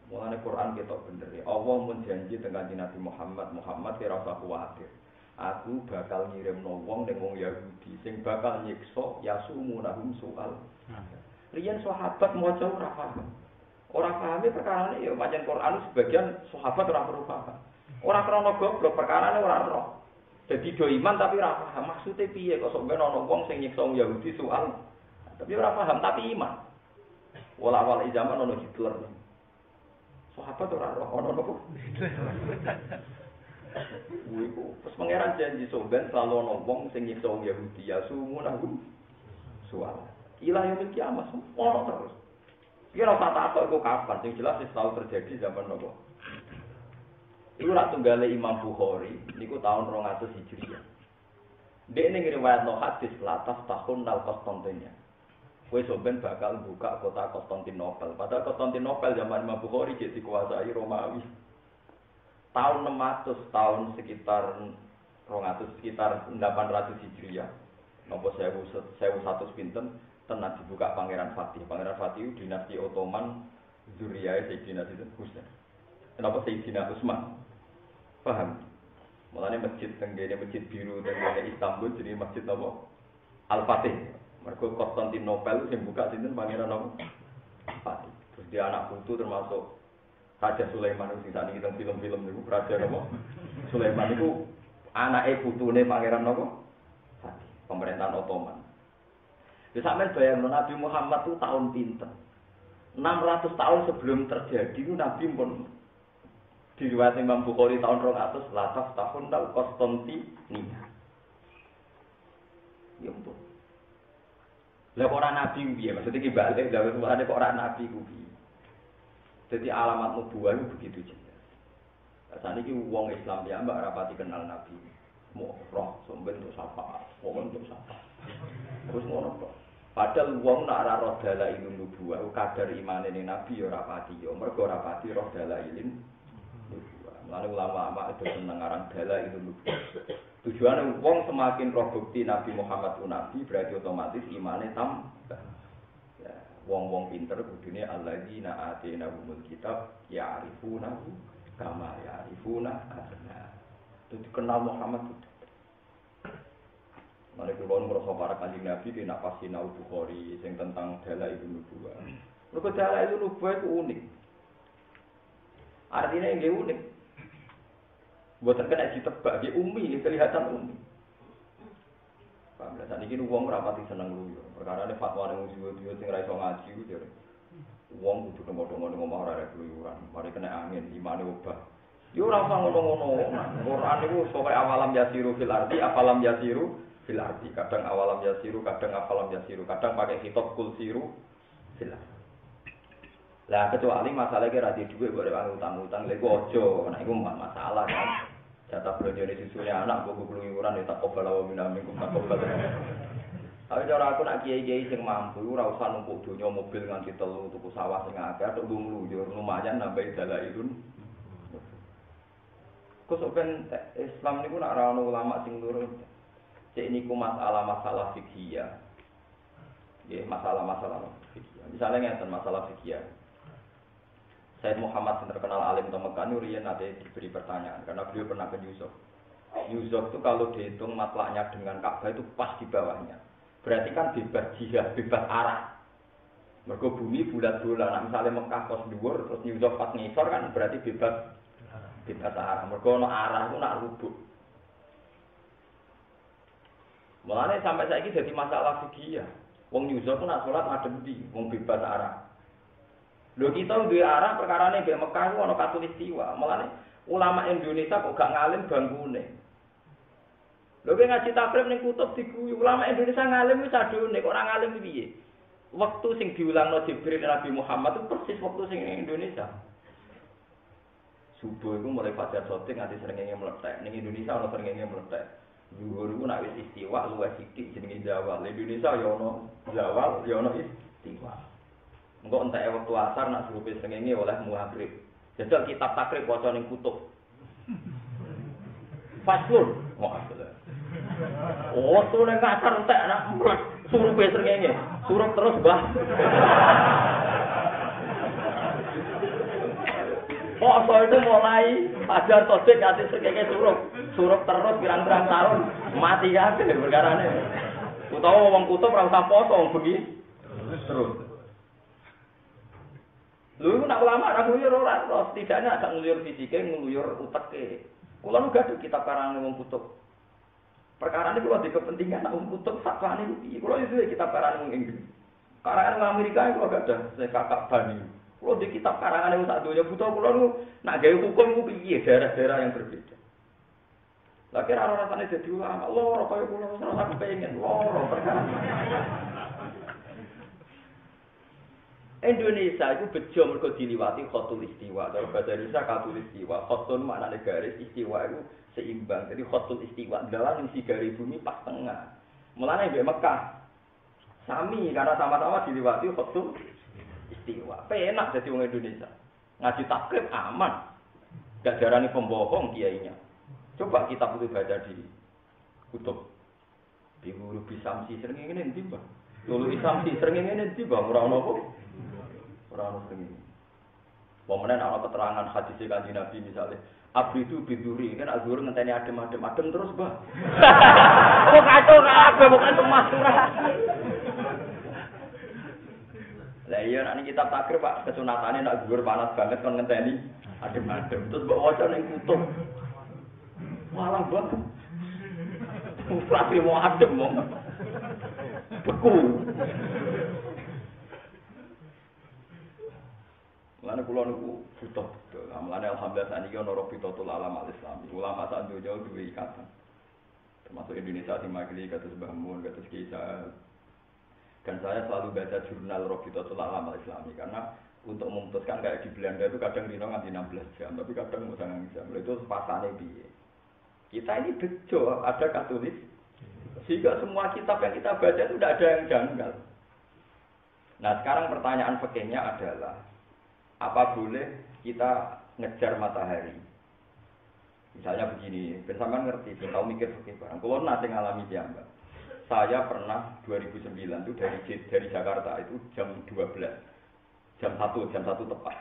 Mulane Quran ketok bener ya. Allah mun janji tengah Nabi Muhammad kira usah kuwatir. Aku bakal ngirimno wong ning wong Yahudi sing bakal nyiksa yasumunahum su'al. Riyen sahabat maca ora paham. Ora pahame perkarane ya pancen Quran sebagian sahabat ora perlu paham. Ora krana goblok perkarane ora roh. Jadi do iman tapi ora paham maksude piye kok sok ben ana wong sing nyiksa wong Yahudi soal. Tapi ora paham tapi iman. Wala-wala zaman ana Hitler. Sahabat ora roh ana napa? Iku pas pangeran janji sok ben selalu ana wong sing nyiksa wong Yahudi ya sumunahum soal. Ilah yang kiamat semua terus. Kira tak tahu itu kapan, yang jelas selalu terjadi zaman nopo. Iku rak tunggale Imam Bukhari, niku tahun 200 Hijriah. Dek ning riwayat no hadis latas tahun dal Konstantinia. Kowe sampean bakal buka kota Konstantinopel. Padahal Konstantinopel zaman Imam Bukhari jadi dikuasai Romawi. Tahun 600, tahun sekitar 200 sekitar 800 Hijriah. Nopo 1100 pinten tenan dibuka Pangeran Fatih. Pangeran Fatih itu dinasti Ottoman, Zuriyah Sayyidina Husain. Kenapa Sayyidina Utsman? Paham? Mulane masjid tenggene masjid biru tenggene Istanbul jadi masjid apa? Al-Fatih. Mergo Konstantinopel sing buka sinten Pangeran apa? Fatih. Terus dia anak putu termasuk Raja Sulaiman sing sakniki teng film-film niku Raja apa? Sulaiman niku anake putune Pangeran apa? Fatih. Pemerintahan Ottoman. Jadi sampai bayang Nabi Muhammad itu tahun pinter. 600 tahun sebelum terjadi itu Nabi pun diriwayat Imam Bukhari tahun 200 latas tahun dal Konstantinia. Ya ampun. Lah kok ora nabi piye? Maksudnya ki balik lha kok ora nabi ku piye? Jadi alamat nubuwah itu begitu jelas. Rasane iki wong Islam ya mbak rapati kenal nabi. Mau roh somben untuk sapa, wong untuk sapa. Terus ngono kok. Padahal wong nak ora roh dalailun nubuwah, kadar imane ning nabi ya ora pati ya. Mergo ora pati roh dalailin nubuwah. Lan ulama-ulama itu seneng aran dalailun nubuwah. Tujuane wong semakin roh bukti Nabi Muhammad ku nabi berarti otomatis imane tambah. Ya, wong-wong pinter kudune alladzina atinahumul kitab ya'rifunahu kama ya'rifuna abna'ahum. Jadi kenal Muhammad itu. Mane kula ngrasa para kanjeng Nabi ki nak pas sinau Bukhari sing tentang Dalailun Nubuwah. Mergo Dalailun Nubuwah itu unik. Artinya nggih unik. Mboten kena ditebak, nggih umi, kelihatan umi. Paham lah, saat ini wong rapati seneng luyu. Perkara ini fatwa yang musuh-musuh sing ra iso ngaji ku jare. Wong kudu tengok-tengok ngomong ora keluyuran, mari kena angin, imane obah. Yo ora usah ngono-ngono. Quran iku pokoke awalam yasiru fil ardi, afalam yasiru fil ardi. Kadang awalam yasiru, kadang afalam yasiru, kadang pakai kitab kul siru fil ardi. Lah kecuali masalah iki ra di dhuwit kok ora utang-utang lha iku aja, nek iku masalah kan. Jatah belanja susunya anak buku keluyuran ya tak kobal wa minamikum tak kobal. Tapi cara aku nak kiai-kiai sing mampu ora usah numpuk donya mobil nganti telu tuku sawah sing akeh tok ngluyur lumayan nambah Dalailun. Kok ben Islam niku nak ra ono ulama sing nurut. Cek niku masalah-masalah fikih. Nggih, masalah-masalah fikih. Misalnya ngeten masalah fikih. Said Muhammad yang terkenal alim di Mekah riyen nanti diberi pertanyaan karena beliau pernah ke Yusuf. Yusuf itu kalau dihitung matlaknya dengan Ka'bah itu pas di bawahnya. Berarti kan bebas jihad, bebas arah. Mergo bumi bulat-bulat. Nah, misalnya Mekah kos dhuwur terus Yusuf pas ngisor kan berarti bebas arah. Mergo ono arah itu nak rubuk. Mulane sampai saiki jadi masalah fikih ya. Wong Yusuf nak salat madhep ndi? Wong bebas arah. Lho kita duwe arah perkarane mbek Mekah ku ana katulistiwa. Mulane ulama Indonesia kok gak ngalim bangkune. Lho kowe ngaji takrib ning kutub diguyu ulama Indonesia ngalim wis adone kok ora ngalim piye. Waktu sing diulangno Jibril Nabi Muhammad itu persis waktu sing ning Indonesia. Subuh iku mulai fajar sotik nganti srengenge meletek. Ning Indonesia ana srengenge meletek. Zuhur iku nek wis istiwa luwih sithik jenenge zawal. Indonesia ya ana zawal, ya ana istiwa. Engko entek wektu asar nak suruh srengenge oleh maghrib. Jajal kitab takrib waca ning kutub. Faslun. Oh, tuh ning asar entek nak suruh srengenge. Suruh terus, Mbah. Poso itu mulai fajar sodik ati srengenge suruh terus pirang-pirang tahun mati kabeh perkarane. Utawa wong kutub ora usah poso wong bengi terus. Lho nak ulama ra ngluyur ora terus, tidaknya agak ngluyur fisike, ngluyur uteke. Kula nu gaduh kitab karangan wong kutub. Perkara ini kula di kepentingan nak wong kutub sakwane iki. Kula itu kitab karangan wong Inggris. Karangan wong Amerika kula gadah saya kakak Bani. Kula di kitab karangan wong sak donya buta kula nu nak gawe hukum ku piye daerah-daerah yang berbeda. Lah kira ora rasane dadi ulama, loro kaya kula ora kepengin loro perkara. Indonesia itu bejo mergo diliwati khotul istiwa. Kalau bahasa Indonesia khotul istiwa. Khotun maknane garis, istiwa itu seimbang. Jadi khotul istiwa dalam isi garis bumi pas tengah. Mulane mbek Mekah sami karena sama-sama diliwati khotul istiwa. Penak jadi wong Indonesia. Ngaji takrib aman. Gak darani pembohong kiainya. Coba kitab itu baca di kutub. Di guru Bisamsi srengenge ndi, Mbah? Lulu Bisamsi srengenge ndi, Mbah? Ora ono apa? Orang sering. Pemenang ana keterangan hadis Kanjeng Nabi misalnya, abdi itu biduri kan azhur ngenteni adem terus, Mbah. Kok kacau kabeh bukan cuma surah. Lah iya nek kitab takrib Pak, kesunatane nek azhur panas banget kon ngenteni adem terus mbok waca ning kutub. Malah, Mbah. Ora mau adem mong. Beku. Mulane kula niku butuh betul. Mulane alhamdulillah saniki ana Rabitatul Alam Al-Islami. Ulama sak donya duwe ikatan. Termasuk Indonesia sing magli kados Mbah Mun, kados Kisah. Dan saya selalu baca jurnal Rabitatul Alam Al-Islami karena untuk memutuskan kayak di Belanda itu kadang dino nganti 16 jam, tapi kadang mau 9 jam. Itu pasane piye? Kita ini bejo, ada Katolik. Sehingga semua kitab yang kita baca itu tidak ada yang janggal. Nah, sekarang pertanyaan fikihnya adalah apa boleh kita ngejar matahari? Misalnya begini, bersama ngerti, tahu mikir fikih barang. Kalau nanti ngalami Mbak, saya pernah 2009 itu dari Jakarta itu jam 12, jam 1 tepat.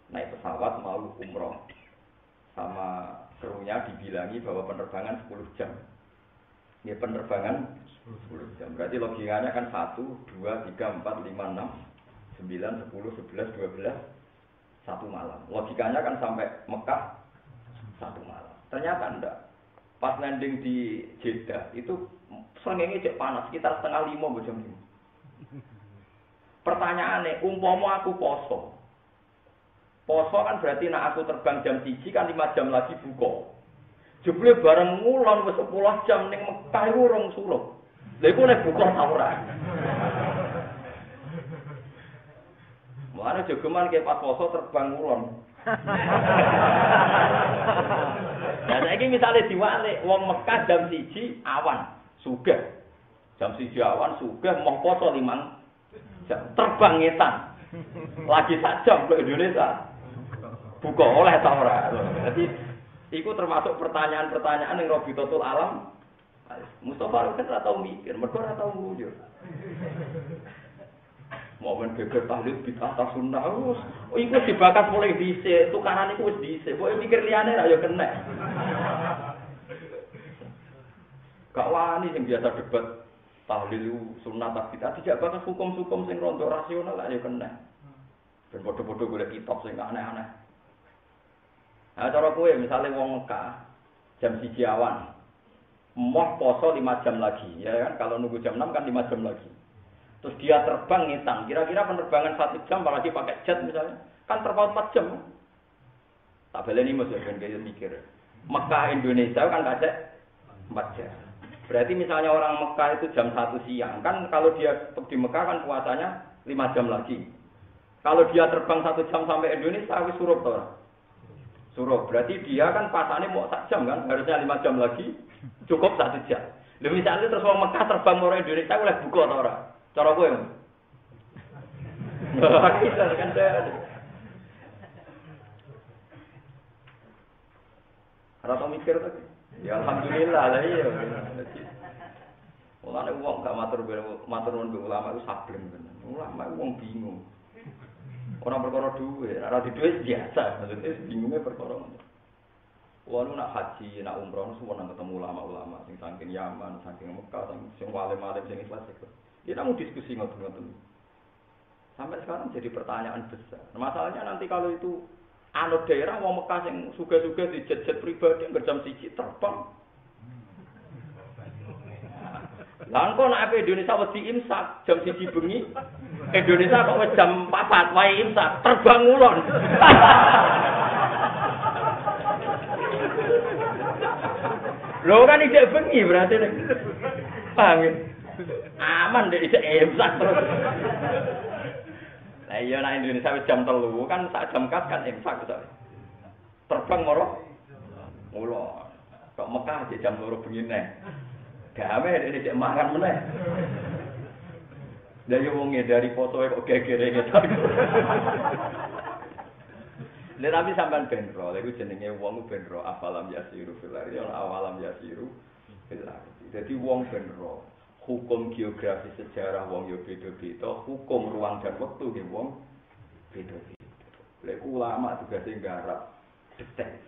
Naik pesawat mau umroh sama krunya dibilangi bahwa penerbangan 10 jam. Ya penerbangan 10 jam. Berarti logikanya kan 1, 2, 3, 4, 5, 6, 9, 10, 11, 12, 1 malam. Logikanya kan sampai Mekah 1 malam. Ternyata enggak. Pas landing di Jeddah itu srengenge cek panas sekitar 4:30 jam 5. Pertanyaannya, umpama aku poso. Poso kan berarti nak aku terbang jam 1 kan 5 jam lagi buka. Jebule bareng ngulon wis 10 jam ning Mekah iku rong suruh. Lha iku nek buka ta ora? Mulane jogeman ke pas poso terbang ngulon. Nah saiki misale diwalik wong Mekah jam 1 awan sugih. Jam 1 awan sugih mong poso 5 jam terbang ngetan. Lagi sak jam ke Indonesia. Buka oleh ta ora. Jadi iku termasuk pertanyaan-pertanyaan yang Rabitatul Alam. Mustafa kan ora tau mikir, mergo ora tau nguyu. Momen geger tahlil bid'ah ta sunnah. Oh, iku dibakas mulai dhisik, tukaran iku wis dhisik. Pokoke mikir liyane ra ya kena. Gak wani sing biasa debat tahlil sunnah ta bid'ah tidak bakas hukum-hukum sing rondo rasional lah ya kena. Ben padha-padha golek kitab sing aneh-aneh. Nah, cara kowe misalnya wong Mekah jam 1 awan, mau poso 5 jam lagi, ya kan? Kalau nunggu jam 6 kan 5 jam lagi. Terus dia terbang ngitang, kira-kira penerbangan 1 jam, apalagi pakai jet misalnya, kan terpaut 4 jam. Tak boleh nih mas, kan kayak mikir. Mekah Indonesia kan kacek 4 jam. Berarti misalnya orang Mekah itu jam 1 siang, kan kalau dia di Mekah kan puasanya 5 jam lagi. Kalau dia terbang 1 jam sampai Indonesia, wis suruh toh. Suruh, berarti dia kan pasane mau 1 jam kan, harusnya 5 jam lagi, cukup 1 jam. Lalu misalnya terus orang Mekah terbang mau Indonesia, boleh buka atau ora? Cara gue yang? Kita kan ada tau mikir tadi? Ya alhamdulillah lah iya. Mulane wong gak matur nuwun ulama itu sableng tenan. Ulama wong bingung. Orang perkara duwe, ora di duwe biasa, maksudnya bingungnya perkara ngono. Wong nak haji, nak umroh semua nang ketemu ulama-ulama sing saking Yaman, saking Mekah, sing alim-alim sing ikhlas iku. Kita mau diskusi ngoten-ngoten. Sampai sekarang jadi pertanyaan besar. Masalahnya nanti kalau itu anut daerah wong Mekah sing suga-suga di jet-jet pribadi jam 1 terbang. Lah kok nek Indonesia wedi imsak jam 1 bengi, Indonesia kok wis jam 4 wae imsak, terbang ngulon. Lho kan ijek bengi berarti nek. Paham ya? Aman dek ijek imsak terus. Lah iya nek Indonesia wis jam 3 kan sak jam kas kan imsak to. Terbang moro ngulon. Kok Mekah jam 2 bengi neh. Gawe dek cek mangan meneh. Lah yo wong ngedari fotoe kok gegere gitu. Lha tapi sampean benro, lha iku jenenge wong benro afalam yasiru fil ardi awalam yasiru fil ardi. Dadi wong benro, hukum geografi sejarah wong yo beda-beda, hukum ruang dan wektu nggih wong beda-beda. Lha iku ulama tugase nggarap detail.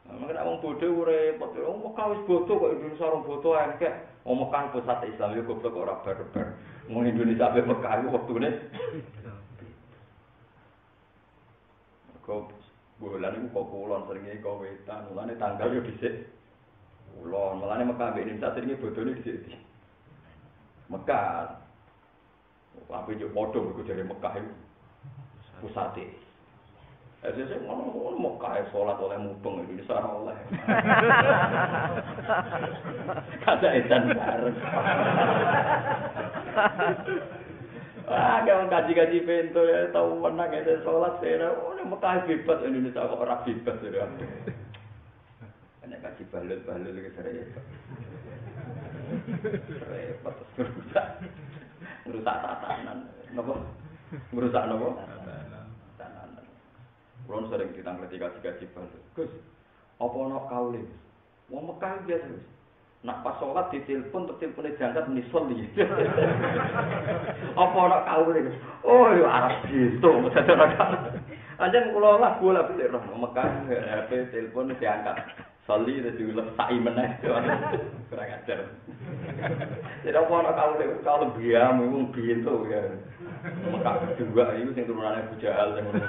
Mungkin orang bodoh repot, orang Mekah wis bodoh kok Indonesia orang bodoh akeh. Wong Mekah pusat Islam yo goblok ora barbar. Wong Indonesia ape Mekah wektune. Kok bulan iku kok kulon seringe kok wetan, mulane tanggal yo dhisik. Kulon, mulane Mekah mbek Indonesia seringe bodone dhisik. Mekah. Ape yo padha mergo jare Mekah iku pusate. Sesuk ngono mau kae salat oleh mubeng iki ora oleh. Kada edan bareng. Kalau kaji-kaji pintu ya tau menang ya salat sira. Ono Mekah bebas Indonesia kok ora bebas ya. Nek kaji balut-balut iki repot. Repot merusak tatanan. Napa? Merusak napa? Kulon sering ditangkleti kaji-kaji balut. Gus, apa ana kaule? Wong Mekah biasa wis. Nak pas salat ditelepon telpone jangkat misol iki. Apa ana kaule? Oh, yo arep gitu, Anjen kula lah bola balik roh Mekah HP telepon diangkat. Soli itu diulang sai meneh. Kurang ajar. Tidak apa ana kalau biam wong bintu ya. Mekah kedua itu sing turunane Abu Jahal sing ngono.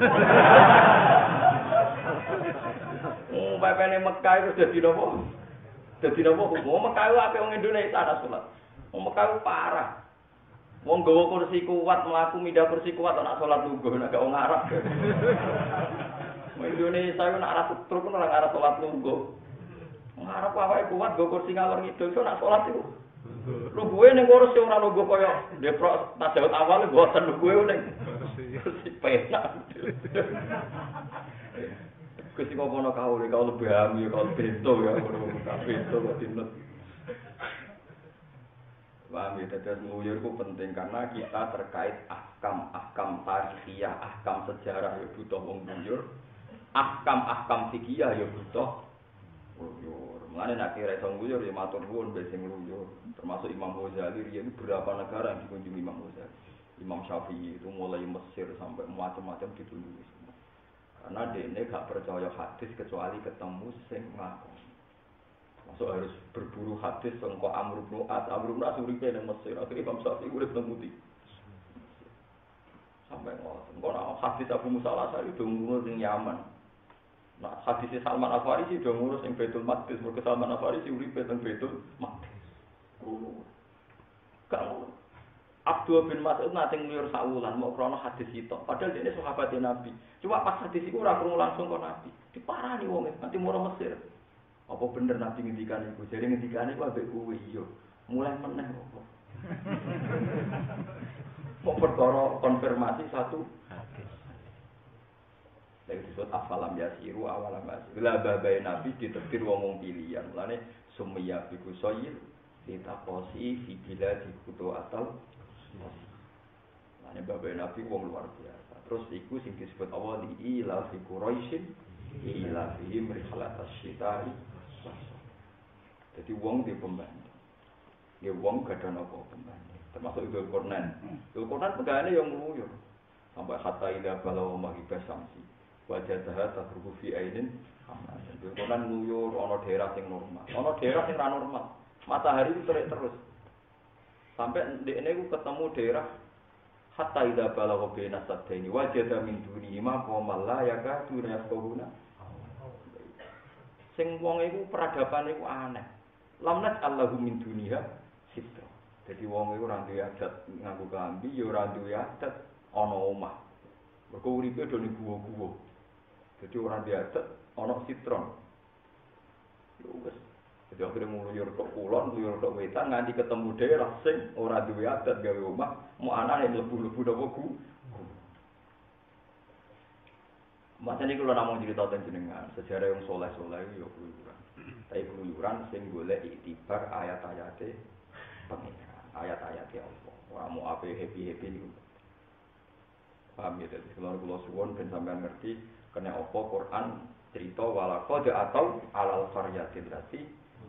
Pepene Mekah itu dadi napa? Dadi napa? Mekah itu ape wong Indonesia ana salat. Mekah parah. Wong gawa kursi kuat mlaku mindah kursi kuat ana salat lungguh nek gak wong Arab. Wong Indonesia itu nek arep truk ora arep salat lungguh. Wong Arab awake kuat gawa kursi ngalor ngidul iso nek salat iku. Lungguhe ning kursi ora lungguh kaya depro tasawuf awal boten lungguhe ning kursi penak. Kursi kok ono kau lebih hamil kau bento ya ngono bento kok dinut. Paham ya, tetes nguyur itu penting karena kita terkait ahkam tarikiyah, ahkam sejarah ya butuh wong nguyur, ahkam fikih ya butuh nguyur. Mulane nek kira iso nguyur ya matur nuwun be sing nguyur. Termasuk Imam Ghazali riyen beberapa negara yang dikunjungi Imam Ghazali. Imam Syafi'i itu mulai Mesir sampai macam-macam ditunjuki semua. Karena dia gak percaya hadis kecuali ketemu sing ngakoni. Masuk harus berburu hadis sangka Amr bin As. Amr bin As uripe nang Mesir. Akhire Imam Syafi'i urip nang Muti. Sampai ngoten. Kok hadis Abu Musa al-Asy'ari do ngurus ning Yaman. Nah, hadis Salman Al-Farisi do ngurus ning Baitul Maqdis. Mergo Salman Al-Farisi uripe nang Baitul Maqdis. Kalau Abdul bin Mas'ud nate ngliur sawulan mau krana hadis itu. Padahal dia sahabat Nabi. Cuma pas hadis iku ora krungu langsung kok Nabi. Diparani wong nganti moro Mesir. Apa bener Nabi ngendikan iku? Jadi ngendikane iku ambek kowe iya. Mulai meneh apa? Mau perkara konfirmasi satu hadis. Lagi disebut afalam yasiru awalam yasiru. Lah babai Nabi ditebir wong pilihan. Mulane sumya biku soyil ditakosi fi biladi kutu atau mulane babai Nabi wong luar biasa. Terus iku sing disebut awal di ila fi Quraisyin ila fihim rihlatas syitari. Jadi wong di pembanding. Ya wong gak ada napa pembanding. Termasuk Dzul Qarnain. Dzul Qarnain pegawainya yang ngluyur. Sampai hatta ila balaw mahibas samsi. Wajadaha tadrubu fi ainin. Dzul Qarnain ngluyur ana daerah sing normal. Ana daerah sing ra normal. Matahari itu terik terus. Sampai ndekne iku ketemu daerah hatta ila balaw baina saddaini wajada min duni ma qawmal la yakaduna yafqahuna. Sing wong iku peradaban iku aneh. Lamnat Allahu min dunia sitra. Jadi wong iku ora duwe adat nganggo klambi, ya ora duwe adat ana omah. Mergo uripe do ning guwa-guwa. Jadi ora duwe adat ana sitron. Yo wis. Jadi akhire muluyur tok kulon, muluyur tok wetan nganti ketemu daerah sing ora duwe adat gawe omah, mau anane mlebu-mlebu napa ku. Macane kula namung cerita teng jenengan, sejarah yang soleh-soleh yo keluyuran. Tapi keluyuran sing golek iktibar ayat-ayate pengiran, ayat-ayate Allah. Ora mau ape happy-happy niku. Paham ya, dadi kula suwun ben sampean ngerti kene apa Quran cerita walaqad atau alal qaryatin lati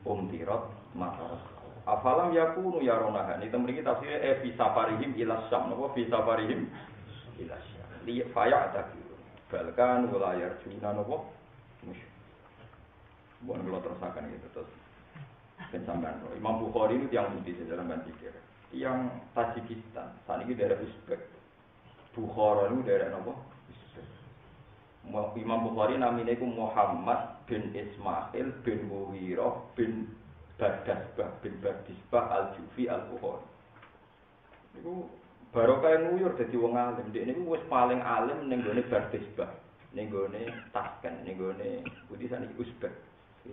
umtirat matar. Afalam yakunu yarona. Ini mriki tafsire fi safarihim ila syam, napa fi safarihim ila syam. Li fa'ata balkan wilayah Cina nopo musyrik. Bukan kalau terusakan gitu terus. Pensamban Imam Bukhari itu yang putih dalam pikir. Yang Tajikistan, saat ini daerah Uzbek. Bukhara itu daerah nopo? Uzbek. Imam Bukhari namanya itu Muhammad bin Ismail bin Mughirah bin Bardasbah bin Bardisbah al-Jufi al-Bukhari. Itu barokah yang nguyur dadi wong alim. Dek niku wis paling alim ning gone Bardisbah, ning gone Tashkent, ning gone pundi saniki Uzbek.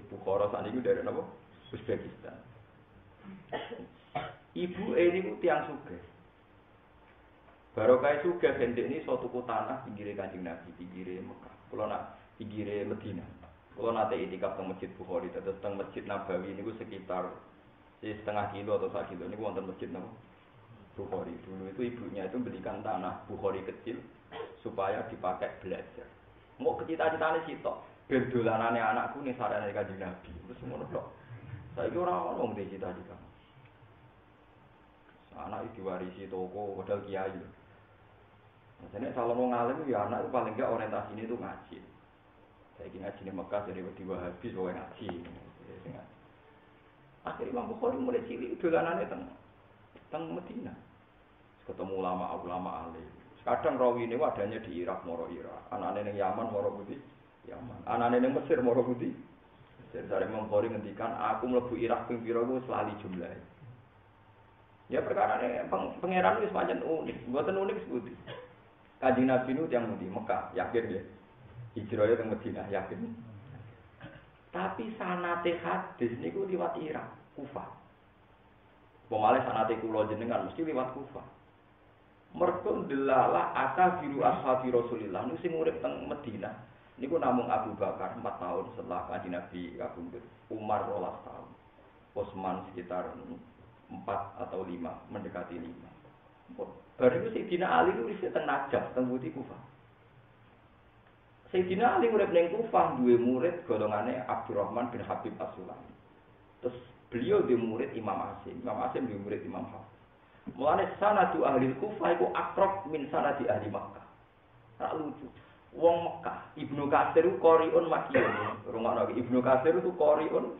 Bukhara saniki dari napa? Uzbekistan. Ibu niku tiyang sugih. Barokah sugih gendek ini suatu tanah pinggire Kanjeng Nabi, pinggire Mekah. Kula nak pinggire Madinah. Kula nate itikaf teng Masjid Bukhari, terus teng Masjid Nabawi niku sekitar setengah kilo atau 1 kilo niku wonten masjid napa? Bukhari. Dulu itu ibunya itu belikan tanah Bukhari kecil supaya dipakai belajar. Mau cita-citane sitok. Ben dolanane anakku ning sarane Kanjeng Nabi. Terus ngono tok. Saiki ora ono ngene cita-cita. Anak iki diwarisi toko padahal kiai. Maksudnya calon wong alim ya anak itu paling enggak orientasinya itu ngaji. Saya ingin ngaji di Mekah jadi wedi Wahabi soalnya ngaji. Akhirnya Imam Bukhari mulai cilik dolanane teng Madinah. Ketemu ulama alim. Kadang rawi ini wadahnya di Irak, moro Irak. Anak-anak yang Yaman, moro putih Yaman. Anak-anak yang Mesir, moro putih. Dari Imam Bukhari ngendikan, aku mlebu Irak ping pira ku selali jumlah. Ya perkara ini pangeran wis pancen unik, mboten unik sepundi. Kanjeng Nabi nu tiyang pundi Mekah, yakin nggih. Hijrahnya teng Madinah, yakin. Tapi sanate hadis niku liwat Irak, Kufah. Pemale sanate kula jenengan mesti liwat Kufah. Mergo ndelala akabiru ashabi Rasulillah niku sing urip teng Madinah. Niku namung Abu Bakar 4 tahun setelah Kanjeng Nabi kabundut, Umar 12 tahun. Utsman sekitar 4 atau 5, mendekati 5. Baru itu Sayyidina Ali itu urip teng Najaf, teng Buti Kufah. Sayyidina Ali urip ning Kufah duwe murid golongane Abdurrahman bin Habib As-Sulami. Terus beliau duwe murid Imam Asim. Imam Asim duwe murid Imam Hafiz. Mulane sanadu ahli Kufah iku akrab min sanadi ahli Makkah. Ora lucu. Wong Mekah, Ibnu Katsir ku qoriun Makkiyah. Rungokno Ibnu Katsir itu qoriun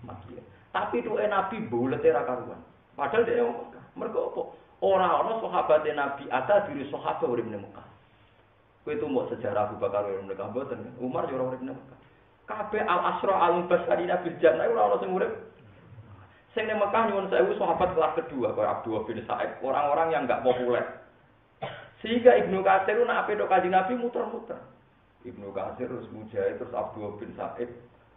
Makkiyah. Tapi tuke Nabi bolete ra karuan. Padahal dia wong Mekah. Mergo apa? Ora ana sahabate Nabi ada diri sahabat urip ning Mekah. Kowe itu mau sejarah Abu Bakar urip ning Mekah mboten. Umar yo ora urip ning Mekah. Kabeh al-Asra al-Basharina bil Jannah ora ana sing urip. Sing ning Mekah nyuwun sewu sahabat kelas kedua kaya Abdullah bin Sa'id, orang-orang yang enggak populer. Sehingga Ibnu Katsir nak ape tok Kanjeng Nabi muter-muter. Ibnu Katsir terus Mujahid terus Abdullah bin Sa'id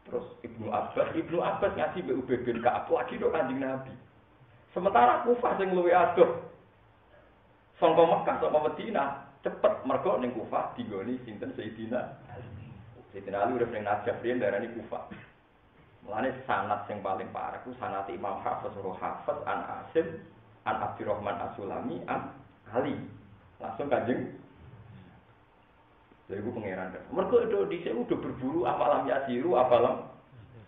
terus Ibnu Abbas ngaji mbek Ubay bin Ka'ab lagi tok Kanjeng Nabi. Sementara Kufah sing luwih adoh saka Mekah saka Madinah cepet mergo ning Kufah digoni sinten Sayyidina Ali urip ning Najaf riyen darani Kufah. Mulane sanad sing paling parah ku sanad Imam Hafiz an Asim an Abdurrahman As-Sulami an Ali. Langsung Kanjeng. Lha iku pangeran. Mergo itu dhisik udah berburu apalam yasiru apalam.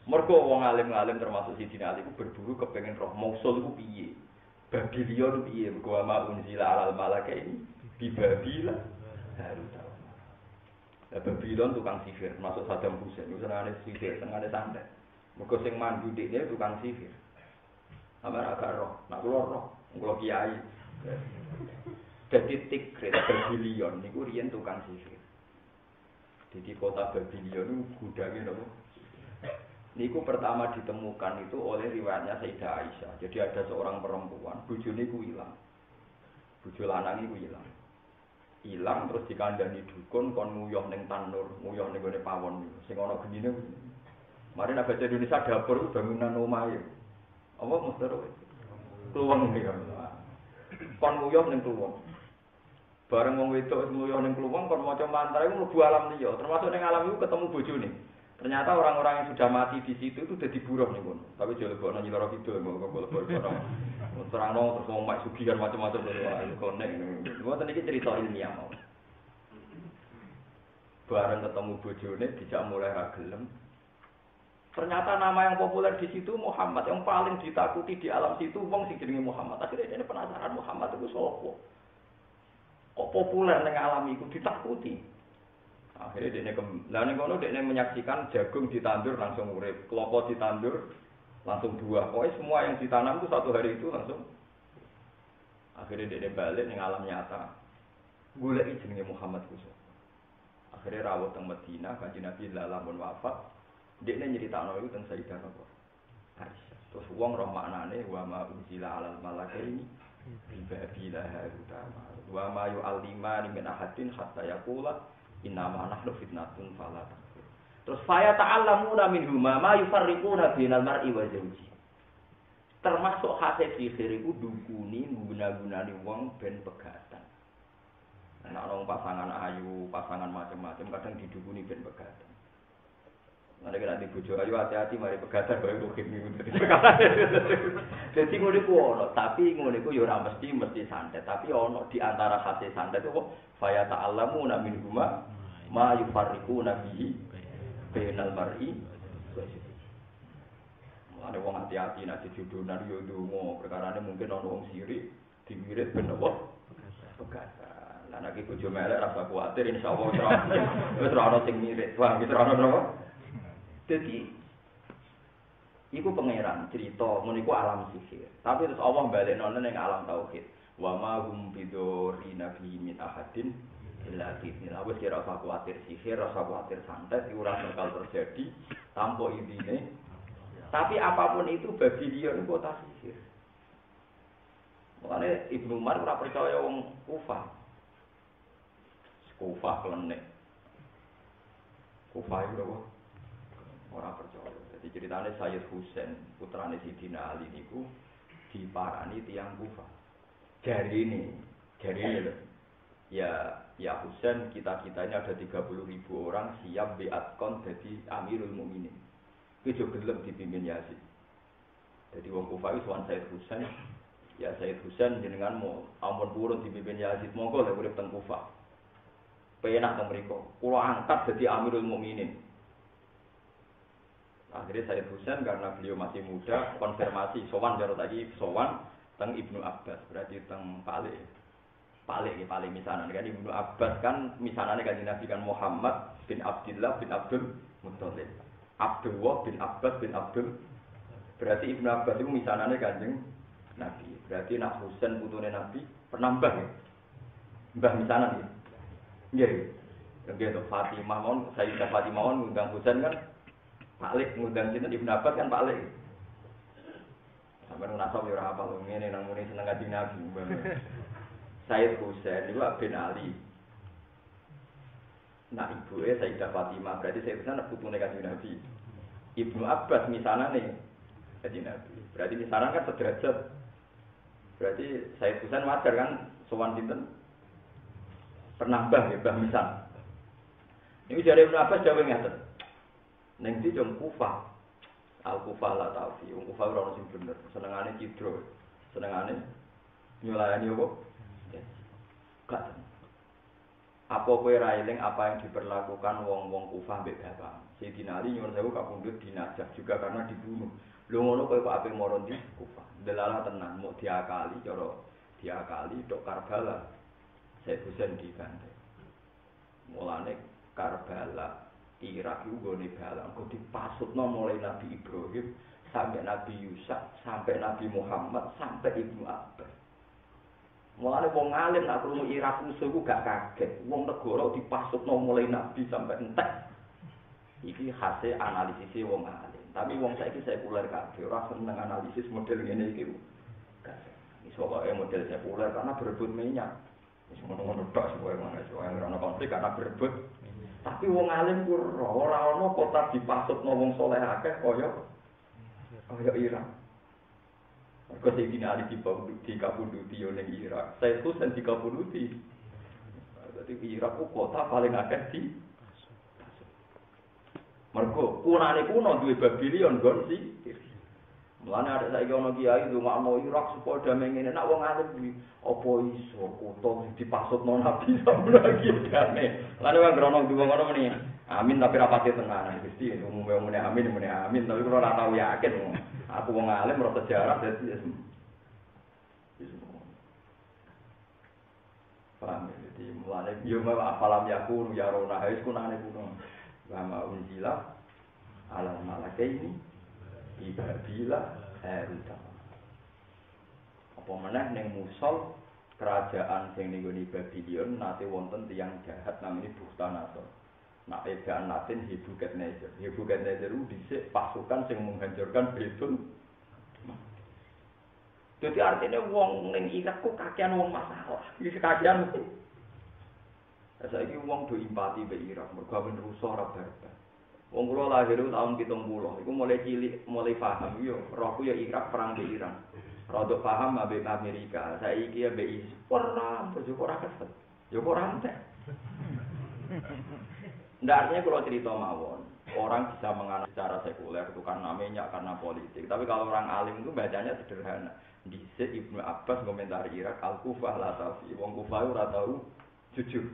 Mergo wong alim-alim termasuk Sayyidina Ali ku berburu kepengin roh mausul ku piye. Babilion piye mergo ma unzila alal malakaini bi Babila. Babylon tukang sihir, masuk Saddam Hussein, itu senengane sihir, senengane santet. Mergo sing mandu dhekne tukang sihir. Amar agak roh, nak kula kiai. Jadi Tigris Babylon niku riyen tukang sihir. Jadi kota Babylon niku gudange napa? Niku pertama ditemukan itu oleh riwayatnya Sayyidah Aisyah. Jadi ada seorang perempuan, bojone ku ilang. Bojo lanang iku ilang. Ilang terus dikandani dukun kon nguyuh ning tanur, nguyuh ning gone pawon niku. Sing ana genine. Mari nek baca Indonesia dapur bangunan omahe. Apa mesti kluweng niku. Kon nguyuh ning kluweng. Bareng wong wedok nguyuh ning kluweng kon maca mantra iku mlebu alam liya. Termasuk ning alam iku ketemu bojone. Ternyata orang-orang yang sudah mati di situ itu jadi buruh nih pun. Tapi jual buat nanya lorok itu, mau bolak-balik orang. Terang nong terus mau mak sugihan macam-macam dari konek. Gua tadi cerita ilmiah mau. Bareng ketemu bojone, dijak mulai ragelem. Ternyata nama yang populer di situ Muhammad, yang paling ditakuti di alam situ wong sing jenenge Muhammad. Akhirnya dia penasaran Muhammad itu sapa. Kok populer ning alam iku ditakuti. Akhirnya dia ning kono dia menyaksikan jagung ditandur langsung urip, kelapa ditandur langsung buah. Pokoknya semua yang ditanam itu satu hari itu langsung. Akhirnya dia balik ning alam nyata. Goleki jenenge Muhammad kuwi. Akhirnya rawuh teng Madinah, Kanjeng Nabi lamun wafat, dekne nyeritakno iku teng Sayyidah Aisyah. Terus wong roh maknane wa ma unzila alal malakaini bi Babila haruta wa ma yu'allimani min ahadin hatta yaqula innama nahnu fitnatun fala takfur. Terus fa ta'allamuna minhum ma yufarriquna bainal mar'i wa zawji. Termasuk hasil sihir iku dukuni guna-gunani wong ben pegatan. Ana wong pasangan ayu, pasangan macam-macam kadang didukuni ben pegatan. Nek nek di bojo ayu hati-hati mari pegatan bae kok niku. Dadi ngono iku ono, tapi ngono iku ya ora mesti santet, tapi ono di antara hasil santet itu fa ta'allamuna minhum ma yufarriquna bihi bainal mar'i. Ada wong hati-hati nek dijodohan yo ndonga, perkarane mungkin ana wong sirik diwirit ben apa? Pegatan. Lah nek iki bojo melek rasa kuwatir insyaallah wis ora ono sing mirip. Wah, wis ora ono napa. Dadi iku pangeran cerita meniku alam sihir. Tapi terus Allah balekno ning alam tauhid. Wa ma hum bidorina fi min ahadin illa bi'idznillah. Wis kira rasa kuwatir sihir, rasa kuwatir santet iku ora bakal terjadi tanpa idine. Tapi apapun itu Babylon itu kota sihir. Makanya Ibnu Umar ora percaya wong Kufah. Kufah klenek. Kufah itu ora percaya. Jadi ceritanya Sayyid Husain, putrane Sidina Ali niku diparani tiyang Kufah. Jari ini loh. Ya Husain, kita-kita ini ada 30.000 orang siap biatkon jadi Amirul Mukminin. Itu gelem dipimpin Yazid. Jadi wong Kufah itu sowan Sayyid Husain. Ya Sayyid Husain jenengan mau ampun purun dipimpin Yazid monggo lek urip teng Kufah. Penak teng mriku. Kula angkat jadi Amirul Mukminin. Akhirnya Sayyid Husain karena beliau masih muda konfirmasi sowan jaro tadi sowan teng Ibnu Abbas berarti teng Paling misanan kan Ibnu Abbas kan misanane kanjeng Nabi kan Muhammad bin Abdullah bin Abdul Muthalib. Abdullah bin Abbas bin Abdul berarti Ibnu Abbas itu misanane kanjeng Nabi. Berarti Nak Husain putune Nabi pernah mbah ya? Mbah misanan ya? Nggih. Nggih to Fatimah mon, Sayyidah Fatimah mon ngundang Husain kan Pak ngundang sinten Ibnu Abbas kan Pak Lik. Sampeyan nasab yo ora hafal ngene nang muni seneng kanjeng Nabi. Sayyid Husain itu bin Ali. Nah ibunya Sayyidah Fatimah berarti Sayyid Husain putune kanjeng Nabi. Ibnu Abbas misanane kanjeng Nabi. Berarti misanan kan sederajat. Berarti Sayyid Husain wajar kan sowan sinten? Pernah mbah ya, mbah misal. Ini jare Ibnu Abbas dawuh ngaten. Ning ndi jeng Kufah. Al-Kufah la ta'fi. Wong Kufah ora ono sing bener. Senengane cidro. Senengane nyulayani apa? Gak. Apa kowe ra eling apa yang diperlakukan wong-wong Kufah mbek bapak. Sayyidina Ali nyuwun sewu kapundhut dinajah juga karena dibunuh. Lho ngono kowe kok ape moro di Kufah. Delalah tenan mau diakali cara diakali tok Karbala. Sayyid Husain dibantai. Mulane Karbala Irak itu gone balang kok dipasutno mulai Nabi Ibrahim sampai Nabi Yusuf sampai Nabi Muhammad sampai Ibnu Abbas. Mulane wong alim nak krungu Irak musuh iku gak kaget. Wong negara dipasutno mulai Nabi sampai entek. Iki hasil analisise wong alim. Tapi wong saiki sekuler kabeh ora seneng analisis model ngene iki. Iso wae model sekuler karena berebut minyak. Wis ngono-ngono tok supaya ora ono konflik karena berebut. Tapi wong alim ku ora ono kota dipasutno wong saleh akeh kaya Irak. Mergo Sayyidina Ali dikapunduti yo ning Irak. Sayyid Husain dikapunduti. Dadi Irak ku kota paling akeh di mergo kunane kuno duwe Babylon gon sih. Mulane ada saiki ana kiai ndongakno Irak supaya damai ngene. Nek wong alim kuwi apa iso kutha dipasutno Nabi sampe lagi damai. Lane wong grono duwe ngono meni. Amin tapi ra pati tenan. Gusti umume muni amin tapi kula ora tau yakin. Aku wong alim ora sejarah dadi paham jadi mulane yo apalam yakun ya rona wis kunane kuno. Wa unjila ala malakaini ibadillah haruta. Apa meneh ning Musul kerajaan sing ning nggone Babylon nate wonten tiyang jahat namine Bukhtanasor. Nak edan Latin Nebukadnezar. Nebukadnezar itu dhisik pasukan sing menghancurkan Baitul. Jadi artinya wong ning Irak kok kakean wong masalah. Iki kakean. Saiki wong do empati be Irak mergo ben rusuh ora barbar. Wong kula lahir tahun 70, iku mulai cilik mulai paham yo, rohku ya Irak perang be Iran. Rodok paham ambek Amerika. Saiki ya be perang bojo ora kesel. Yo ora entek. Ndak artinya kalau cerita mawon, orang bisa menganalisis secara sekuler itu karena minyak, karena politik. Tapi kalau orang alim itu bacanya sederhana. Dhisik Ibnu Abbas komentari Irak Al-Kufah la tafi. Wong Kufah ora tahu jujur.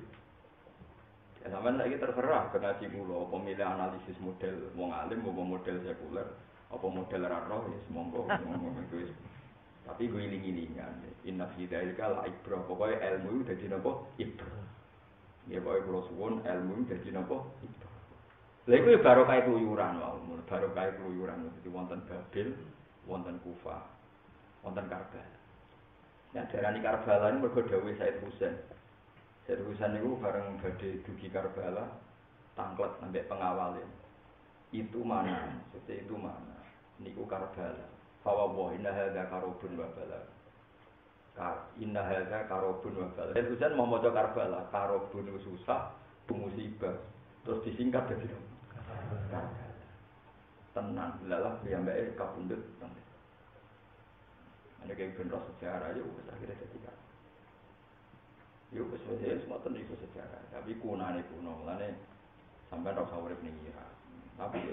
Ya sampean saiki terserah ngaji kula pemilih analisis model wong alim apa model sekuler, apa model ra roh ya monggo wis. Tapi gue iling-ilingan. Inna fi dzalika la ibrah. Pokoke ilmu dadi napa? Ibrah. Ya pokoke kula suwun ilmu dadi napa? Ibrah. Lha iku barokah keluyuran wae. Barokah keluyuran dadi wonten Babil, wonten Kufah, wonten Karbala. Nah, darani Karbala ini mergo dawuh Said Husain. Said Husain niku bareng badhe dugi Karbala, tangklet sampai pengawalnya. Itu mana? Maksudnya itu mana? Niku Karbala. Fawawa inna hadza karobun wa bala. Inna hadza karobun wa bala. Said Husain mau maca Karbala, karobun susah, musibah. Terus disingkat jadi Karbala. Tenang, lalah piyambake kapundhut. Ada kayak bener sejarah aja, udah akhirnya jadi kan. Yuk sesuai semua tentu itu sejarah. Tapi kuno, mulane sampai rasa urip ning Irak. Tapi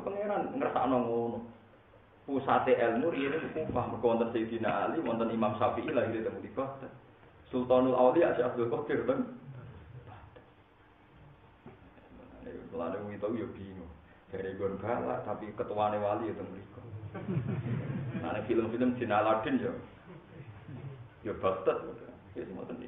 pangeran ngerasa ngono. Pusate ilmu ini Kufah, mergo wonten Sayyidina Ali, wonten Imam Syafi'i lahir teng Baghdad. Sultanul Auliya Syekh Abdul Qadir teng. Mulane wong itu yo bingung. Dari gon galak tapi ketuane wali teng mriku. Nah, film-film Jin Aladin ya Baghdad, ya semua tadi.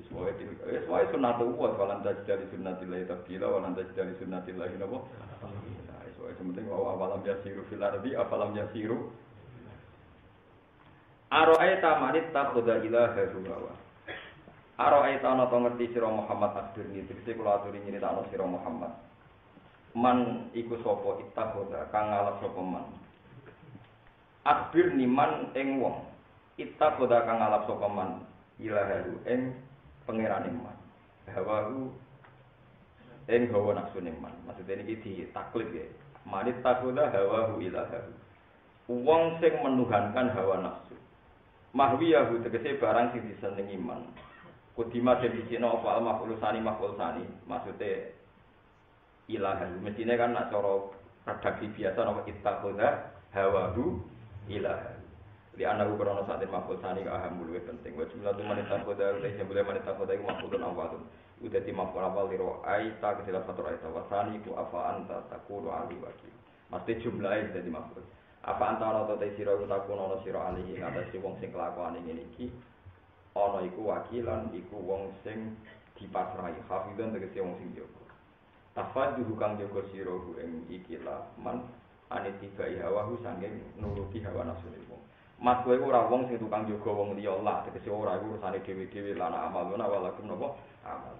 Sesuai sunatullah, walan tajidali sunnatillahi tabdila, walan tajidali sunnatillahi napa. Nah, sesuai sementing wa awalam yasiru fil ardi, afalam yasiru. Ara'aita manit takhudha ilaha huwa. Ara'aita ana to ngerti sira Muhammad Abdurni, tegese kula aturi nyritakno sira Muhammad. Man iku sapa ittakhudha kang ngalap sapa man. Akbir niman ing wong ittakhudha kang ngalap sapa man ilaha ing pangerane man. Hawahu ing hawa nafsu man. Maksudnya niki ditaklid ya. Manit takhudha hawahu ilaha. Wong sing menuhankan hawa nafsu. Mahwiyahu tegese barang sing disenengi man. Kudima den disina apa al-maf'ul sani. Maksudnya ilaha. Mestine kan nek cara redaksi biasa nama ittakhudha hawahu ilaha. Di anahu krono saat ini maf'ul sani ka aham luwih penting. Wa jumlatu man ittakhudha uta jumlah man ittakhudha iku maf'ulun awalun. Udah di maf'ul awal liro aita kesila fatur aita wa sani ku afa anta taqulu ali wakil. Mesti jumlahe dadi maf'ul. Apa anta ana ta sira ku takono ana sira alihi ngatasi wong sing kelakuane ngene iki. Ana iku wakilan iku wong sing dipasrahi hafizan tegese wong sing jaga. Tafaduhu kang jaga sira ku ing ikilah man anitibai hawahu sanging nuruti hawa nafsu wong. Mas kowe ora wong sing tukang jaga wong liya Allah, tegese ora iku urusane dhewe-dhewe lan amaluna walakum napa amal.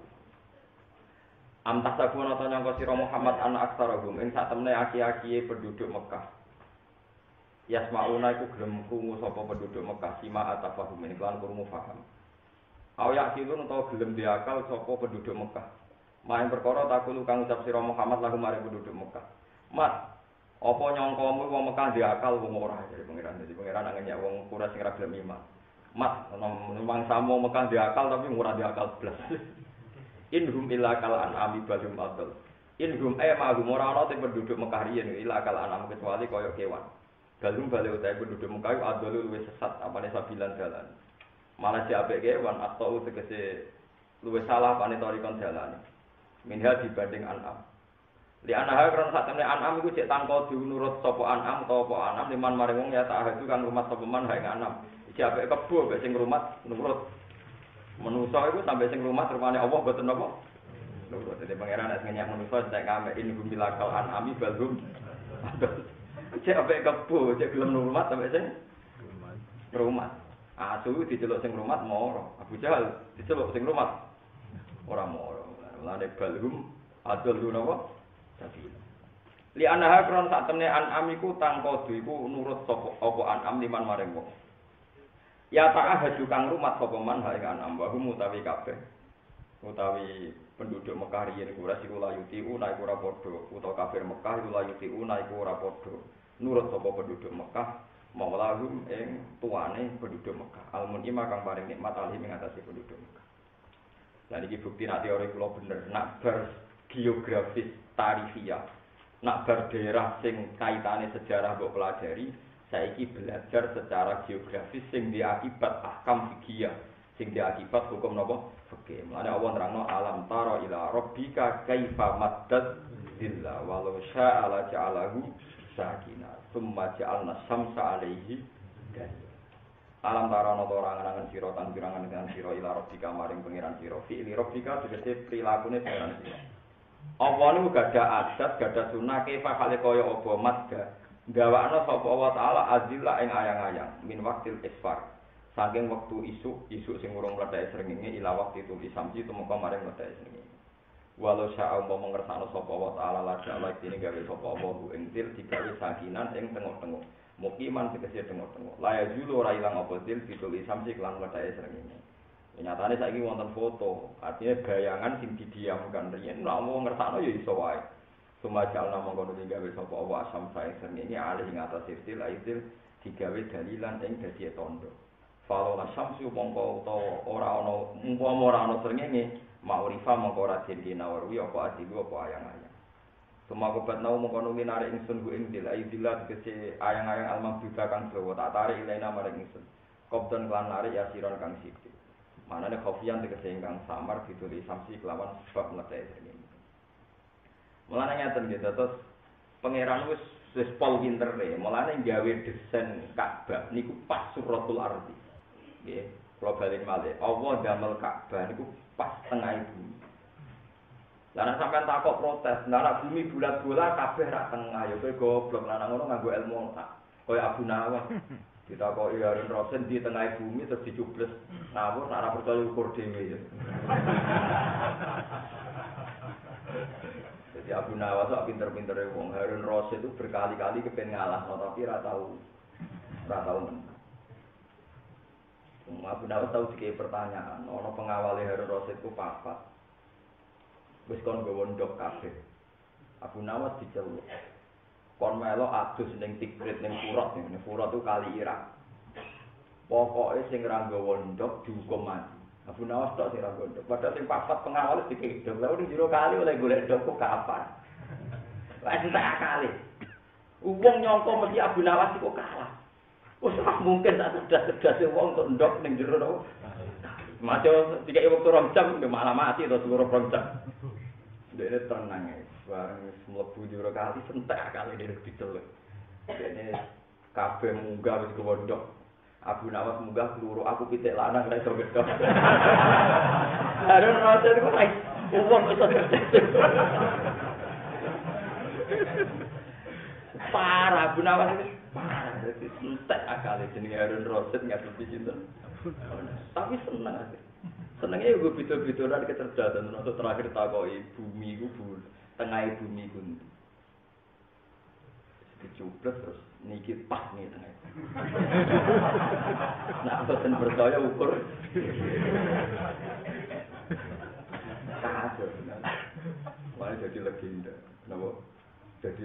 Am tasabuna ta nyangka sira Muhammad anak aksarahum ing sak temne aki-akiye penduduk Mekah. Yasmauna iku gelem krungu sapa penduduk Mekah sima atafahum ing lan krungu paham. Aw yakilun utawa gelem diakal sapa penduduk Mekah. Main perkara takulu kang ucap sira Muhammad lagu mari penduduk Mekah. Mat, apa nyangkamu wong Mekah diakal wong ora jadi pangeran. Jadi pangeran nang nyek wong Quraisy sing ora gelem iman. Mat, memang samo Mekah diakal tapi ora diakal blas. Inhum illa kal an'ami balhum adl. Inhum ma'hum ora ana te penduduk Mekah riyen illa kal an'am kecuali kaya kewan. Balhum bali utahe penduduk Mekah adl luwih sesat apane sabilan dalan. Malah si apik kewan atau tegese luwih salah apane tarikon dalane. Minha dibanding an'am. Li anaha kron sak temne an'am iku cek tangko diunurut sapa an'am utawa apa an'am liman maring wong ya tak itu kan rumah sapa man hae an'am. Iki apik kebo mek sing rumah nurut. Manusa iku sampai sing rumah rupane Allah boten napa. Nurut dadi pangeran nek ngenyak manusa cek kame in gumilakal an'ami balhum. Cek apik kebo cek gelem nurut sampai sing rumah. Asu diceluk sing rumah moro. Abu Jahal diceluk sing rumah ora moro. Lane balhum adul napa? Tapi li anaha kron sak temne an'am iku tangkodu iku nurut sapa apa an'am liman maring wong. Ya ta'ahadu kang rumat sapa man ha ing an'am wa hum utawi kabeh. Utawi penduduk Mekah riyen Quraisy iku layuti una iku ora padha utawa kafir Mekah iku layuti una iku ora padha. Nurut sapa penduduk Mekah maulahum ing tuane penduduk Mekah. Al-mun'ima kang paring nikmat alih ing atase penduduk Mekah. Lan iki bukti nek teori kula bener nak bar geografis tarifiyah nak bar daerah sing kaitane sejarah mbok pelajari saiki belajar secara geografis sing diakibat ahkam fikih sing diakibat hukum napa fikih. Mulane Allah nerangno alam tara ila rabbika kaifa maddad zilla walau syaa la ja'alahu sakina thumma ja'alna samsa alaihi Alam tarono to ora ngenangen sira tan pirangan dengan sira ila rabbika maring pangeran sira fi ila rabbika tegese prilakune pangeran sira. Apa niku gadah adat gadah sunah kefa kale kaya apa madga gawakno sapa Allah taala azilla ing ayang-ayang min waktil isfar saking wektu isuk sing urung mletheke srengenge ila waktu itu disamji tumeka maring mletheke srengenge. Walau sya Allah mengersakno sapa Allah taala lajak lagi dene gawe sapa Allah ing til digawe sakinan ing tengok-tengok. Mukiman tegese tengok-tengok. Laya julu ora ilang apa til dituli samsi kelan wedhae srengenge. Nyatane saiki wonten foto, artinya bayangan sing didiamkan riyen lha wong ngersakno ya iso wae. Sumajal nama kono digawe sapa Allah asam sae srengenge alih ing atas til aitil digawe dalilan ing dadi tondo. Falo la samsu mongko utawa ora ana umpama ora ana srengenge, maurifa mongko ora dadi nawarwi apa adilu apa ayang-ayang. Semakobat nau mengkono minare ingsun ku ing dil aidillah kese ayang-ayang almamduda kang dawa tak tarik ilaina maring ingsun. Kopten kelan narik yasiron kang sithik. Manane khofian tegese ingkang samar ditulis samsi kelawan sebab mlete ini. Mulane ngaten nggih terus pangeran wis pol pintere, mulane gawe desain Ka'bah niku pas suratul ardi. Nggih, kula balik malih. Allah damel Ka'bah niku pas tengah bumi. Lah nek sampean takok protes, nek bumi bulat-bulat kabeh ra tengah ya kowe goblok lanang ngono nganggo ilmu kaya Abu Nawas. Ditakoki Harun Rasid di tengah bumi terus dicubles ngawur nek ora percaya ukur dhewe ya. Jadi Abu Nawas kok pinter-pintere wong Harun Rasid itu berkali-kali kepen ngalahno tapi ra tau menang. Abu Nawas tau dikei pertanyaan, ana pengawale Harun Rasid ku papat. Wis kon nggawa ndok kabeh. Abu Nawas diceluk. Kon melo adus ning Tikrit ning Furat, ning Furat itu kali Irak. Pokoke sing ra nggawa ndok dihukum mati. Abu Nawas tok sing ra nggawa ndok. Padahal sing papat pengawal dikek ndok. Lah ning jero kali oleh golek ndok kok kapan. Wis tak akali. Wong nyangka mesti Abu Nawas iku kalah. Wis mungkin tak cerdas-cerdas wong untuk ndok ning jero. Maca dikek wektu 2 jam malah mati to 2 jam. Dene tenang ya, bareng mlebu jero kali sentek kali dene diceluk. Dene kabeh munggah wis kewondok. Abu Nawas munggah keluru aku pitik lanang ra iso gedhok. Harun Rasid ku ai wong iso cerdas. Parah Abu Nawas iki parah dadi sentek akale jenenge Harun Rasid ngadepi sinten. Tapi seneng aja. Senengnya gue bidol-bidolan kecerdasan untuk terakhir takoki bumi ku tengah bumi ku. Dicubles terus niki pas nih tengah. Nah, boten percaya ukur. Kacau. Wah, jadi legenda. Kenapa? Jadi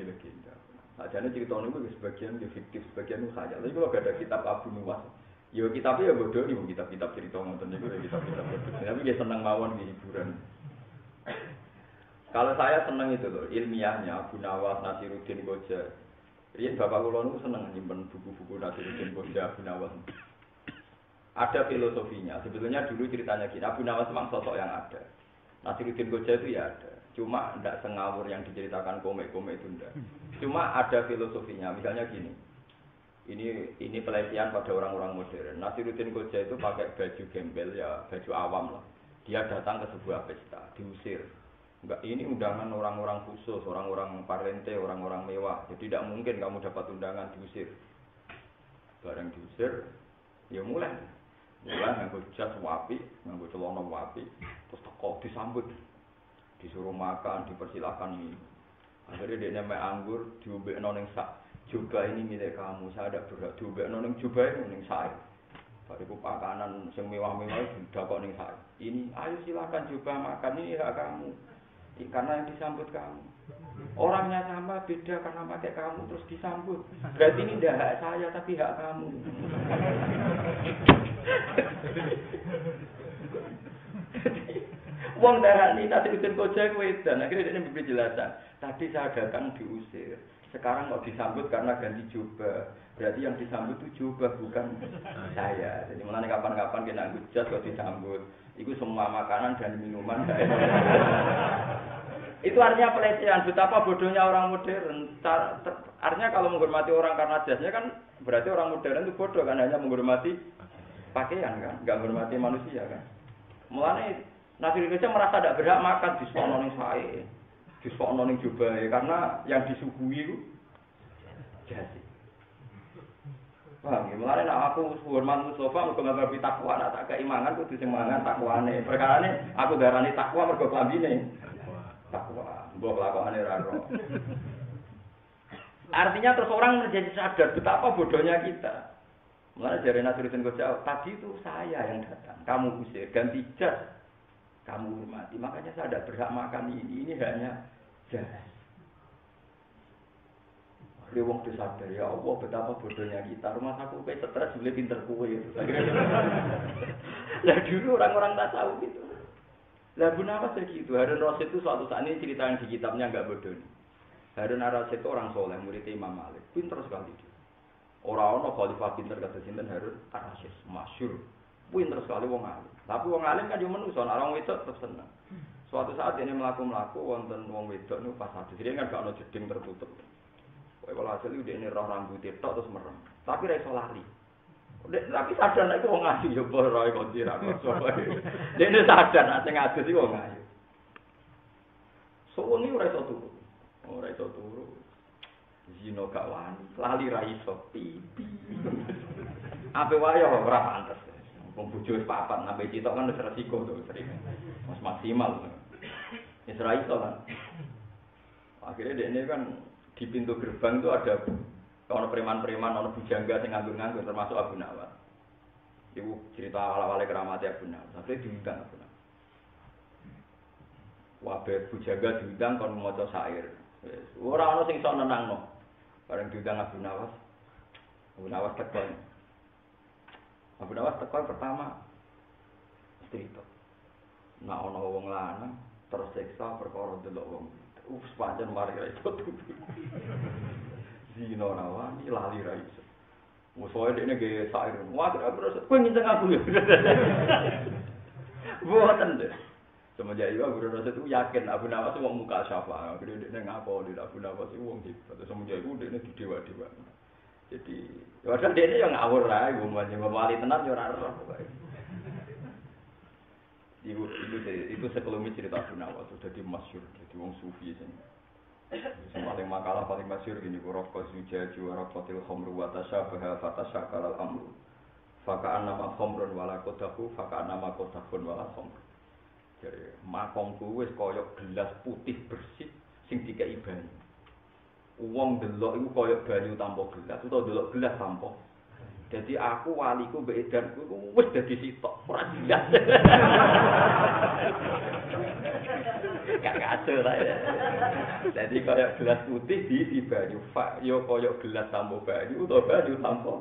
legenda. Ajane cerita niku sebagian fiktif, sebagian khayal. Tapi kalau ada kitab Abu Nuwas yo kitabnya ya bodoh nih, kitab cerita ngoten niku ya kitab-kitab bodoh. Tapi dia seneng mawon di hiburan. Kalau saya seneng itu loh, ilmiahnya Abu Nawas, Nasiruddin Koja. Riyen bapak kula niku seneng nyimpen buku-buku Nasiruddin Koja, Abu Nawas. Ada filosofinya. Sebetulnya dulu ceritanya gini, Abu Nawas memang sosok yang ada. Nasiruddin Koja itu ya ada. Cuma tidak sengawur yang diceritakan komik-komik itu enggak. Cuma ada filosofinya. Misalnya gini. Ini pelatihan pada orang-orang modern. Nasiruddin Koja itu pakai baju gembel ya, baju awam lah. Dia datang ke sebuah pesta, diusir. Enggak, ini undangan orang-orang khusus, orang-orang parlente, orang-orang mewah. Jadi tidak mungkin kamu dapat undangan diusir. Bareng diusir, ya mulai nganggo jas wapi, nganggo celana wapi, terus teko disambut. Disuruh makan, dipersilakan ini. Akhirnya dia mek anggur, diombekno ning sak. Jubah ini milik kamu, saya tidak berhak diombekno ning jubah ning saya. Bariku pakanan sing mewah-mewah didakok ning saya. Ini, ayo silakan jubah makan, ini hak kamu. Karena yang disambut kamu. Orangnya sama, beda karena pakai kamu terus disambut. Berarti ini tidak hak saya, tapi hak kamu. Wong darani Nasiruddin Koja wedan, akhirnya dia memberi jelasan. Tadi saya datang diusir, sekarang mau disambut karena ganti jubah. Berarti yang disambut itu jubah bukan saya. Jadi mulai kapan-kapan kena jas kok disambut. Itu semua makanan dan minuman. Itu artinya pelecehan. Betapa bodohnya orang modern. Artinya kalau menghormati orang karena jasnya kan berarti orang modern itu bodoh kan, hanya menghormati pakaian kan, nggak menghormati manusia kan. Mulanya Nabi Indonesia merasa tidak berhak makan di sono ning sae, di sono ning jubahe karena yang disuguhi itu jasi. Paham ya? Mulane nek aku hormat Mustafa mergo ngababi takwa, nek tak keimangan kudu sing mangan takwane. Perkarane aku darani takwa mergo klambine. Takwa, mbok lakone ora ro. Artinya terus orang menjadi sadar betapa bodohnya kita. Mulane jare Nasruddin Gojak, tadi itu saya yang datang, kamu usir, ganti jas, kamu hormati. Makanya saya tidak berhak makan ini hanya jas. Dia waktu sadar, ya Allah betapa bodohnya kita. Rumah aku kayak stres, boleh pinter kue. Lah dulu orang-orang tak tahu gitu. Lah Bu Nawas begitu. Harun Rasyid itu suatu saat ini cerita yang di kitabnya enggak bodoh. Harun Rasyid itu orang soleh, murid Imam Malik. Pinter sekali dia. Orang-orang khalifah pinter kata sinten Harun Rasyid, masyhur. Pinter sekali wong alim. Tapi wong alim kan yo menungso, orang wedok tetep seneng. Suatu saat ini mlaku-mlaku wonten wong wedok niku pas hadis. Dia kan gak ono jeding tertutup. Kowe kalau hasil itu ini roh rambut tok terus merem. Tapi ra iso lari. Tapi sadar nek wong ngaji yo ora kok dira kok. Dene sadar nek sing ngaji iki wong ayu. Suwengi ora iso turu. Ora iso turu. Zino gak wani, lali ra iso pipi. Ape wae ora pantes. Wong bojo wis papat nabe citok kan wis resiko to sering. Mas maksimal. Wis ra iso kan. Akhirnya dekne kan di pintu gerbang itu ada ono preman-preman, ono bujangga sing nganggur-nganggur termasuk Abu Nawas. Ibu cerita awal-awalnya keramatnya Abu Nawas. Akhirnya diundang Abu Nawas. Wabah bujangga diundang kon maca syair. Ora ono sing iso nenangno. Bareng diundang Abu Nawas. Abu Nawas teko. Abu Nawas teko pertama cerita. Nek ono wong lanang tersiksa perkara delok wong. Sepanjang mari ra iso tutu. Zino rawani lali ra iso. Musuhe dekne ge sair. Wah, terus kowe nginceng aku ya. Boten deh. Semenjak itu Abu Nawas itu yakin Abu Nawas wong muka syafa. Akhirnya dekne ngakoni Abu Nawas itu wong hebat. Semenjak itu dekne didewa-dewa. Jadi, padahal dekne yo ngawur ae wong wali tenan yo ora roh pokoke. Itu sekelumit cerita Abu Nawas sudah dimasyhur jadi wong sufi sing paling makalah paling masyhur gini raqqa zujaju wa raqatil khamru wa tashabaha fatashakkal al-amru faka'anna ma khamrun wala qadahu faka'anna ma qadahun wala khamr. Jadi makomku wis kaya gelas putih bersih sing dikai banyu. Wong delok iku kaya banyu tanpa gelas utawa delok gelas tanpa. Jadi aku waliku mbek edanku wis dadi sitok ora jelas. Gak kacau lah ya. Jadi kaya gelas putih di banyu, yo kaya gelas tanpa banyu utawa banyu tanpa.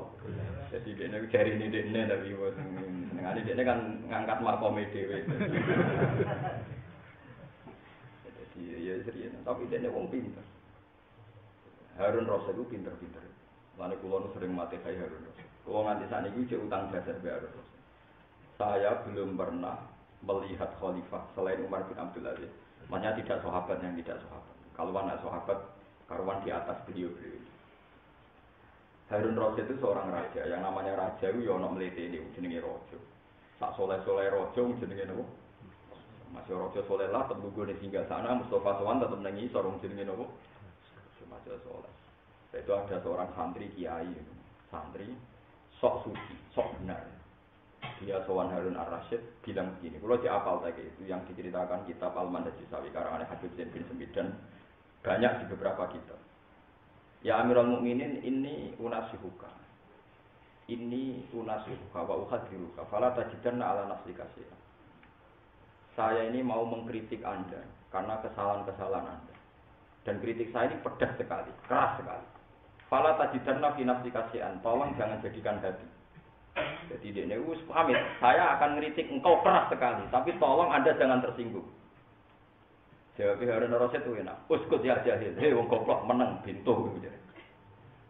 Jadi dene jari ini dene tapi senengane dene kan ngangkat makome dhewe. Jadi ya serius, tapi dene wong pinter. Harun Rasyid itu pinter-pinter. Lan kula sering mati kaya Harun Rasyid. Kalau nanti saat ini cek utang jasa baru. Saya belum pernah melihat khalifah selain Umar bin Abdul Aziz. Makanya tidak sahabat yang tidak sahabat. Kalau anak sahabat, karuan di atas beliau-beliau. Harun Rasyid itu seorang raja. Yang namanya raja itu ya ono mlete ini jenenge raja. Sak soleh-soleh raja jenenge napa? Masih raja soleh lah tetep nggone singgah sana Mustafa Sowan tetep nang isor jenenge napa? Raja soleh. Itu ada seorang santri kiai, santri sok suci, sok benar. Dia sowan Harun Ar-Rasyid bilang begini, kalau diapal tadi itu yang diceritakan kitab Al-Manhaj Sawi karangan Habib Zain bin Sembidan banyak di beberapa kitab. Ya Amirul Mukminin ini unasihuka. Ini unasihuka wa uhadiruka fala tajidanna ala nafsika syai'an. Saya ini mau mengkritik Anda karena kesalahan-kesalahan Anda. Dan kritik saya ini pedas sekali, keras sekali. Fala tajidanna fi nafsika syai'an, tolong jangan jadikan hati. Jadi dia wis pamit, saya akan ngritik engkau keras sekali, tapi tolong Anda jangan tersinggung. Jawab Harun Rasyid itu enak. Uskut ya jahil, hei wong goblok meneng bintu gitu.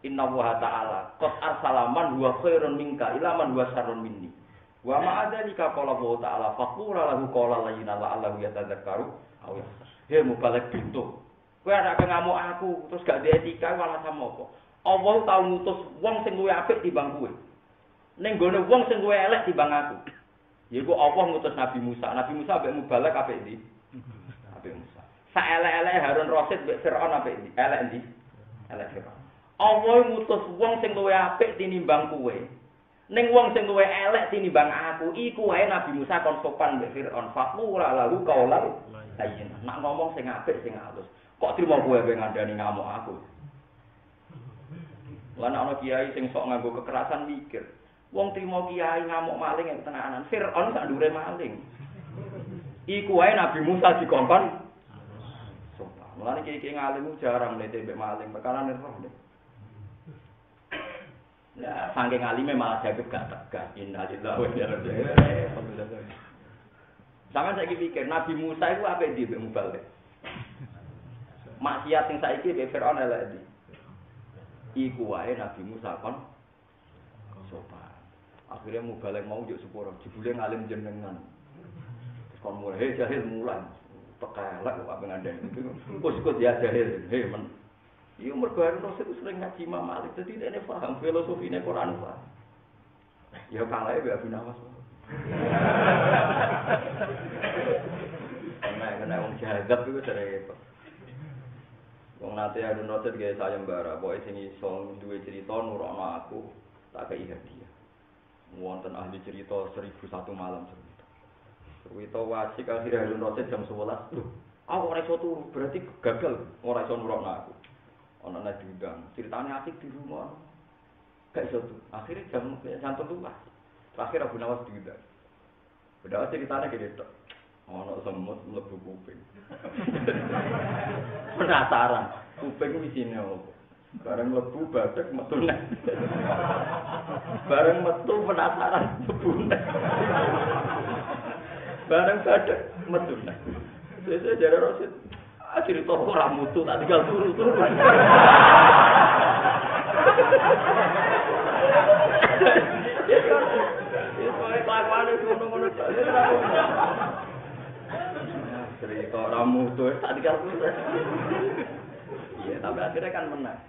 Inna wa ta'ala qad arsala man huwa khairun minka ila man huwa syarrun minni. Wa ma'adzalika qala wa ta'ala faqula lahu qala layyina la'allahu yatadzakkaru aw yakhsha. He mubalek bintu. Kowe ana ngamuk aku terus gak duwe etika malah sama apa? Allah tau ngutus wong sing luwih apik timbang kowe. Ning gone wong sing luwih elek timbang aku. Yaiku Allah ngutus Nabi Musa. Nabi Musa ambek mubalek apik ndi? Apik Musa. Saelek-elek Harun Rasid mbek Firaun apik ndi? Elek ndi? Elek Firaun. Allah ngutus wong sing luwih apik tinimbang kowe. Ning wong sing luwih elek tinimbang aku, iku wae Nabi Musa kon sopan mbek Firaun. Faqula lahu qaulan layyin. Nak ngomong sing apik sing halus. Kok trimo kowe ngandani ngamuk aku? Lan ana kiai sing sok nganggo kekerasan mikir. Wong trimo kiai ngamuk maling ing tenanan. Firaun sak ndure maling. Iku wae Nabi Musa dikongkon sopan. Mulane kiai-kiai ngalim jarang nete mbek maling, perkara roh. Nah, saking alime malah jago gak tegas. Innalillahi wa inna ilaihi raji'un. Sampeyan saiki pikir Nabi Musa iku apik ndi mbek mubalek? Maksiat sing saiki mbek Firaun elek ndi? Iku wae Nabi Musa kon sopan. Akhirnya mubalek mau njuk sepuro, jebule ngalim jenengan. Terus kon mulai jahil mulai. Pekelek kok apa ngandani itu. Kus-kus ya jahil. Hei men. Iya mergo Harun Rasid sering ngaji Imam Malik, dadi dene paham filosofine Quran Pak. Ya kalae mbek Abu Nawas. Karena wong jahadzab iku repot. Wong nate Harun Rasid gawe sayembara, pokoke sing iso duwe cerita nurono aku, tak kei hadiah. Wonten ahli cerita 1001 malam cerita. Cerita wasik akhir Harun Rasid jam 11. Loh, aku ora iso turu, berarti gagal ora iso nurono aku. Ana nek diundang, ceritane asik di rumah. Gak iso tuh. Akhirnya jam santen luas. Terakhir Abu Nawas diundang. Padahal ceritane gede tok. Ana semut mlebu kuping. Penasaran, kuping isine opo? Bareng mlebu badak metu nek. Bareng metu penasaran mlebu nek. Bareng badak metu nek. Sesuk jare Rasid cerita ora mutu tak tinggal turu-turu. Cerita ora mutu tak tinggal turu. Iya, tapi akhirnya kan menang.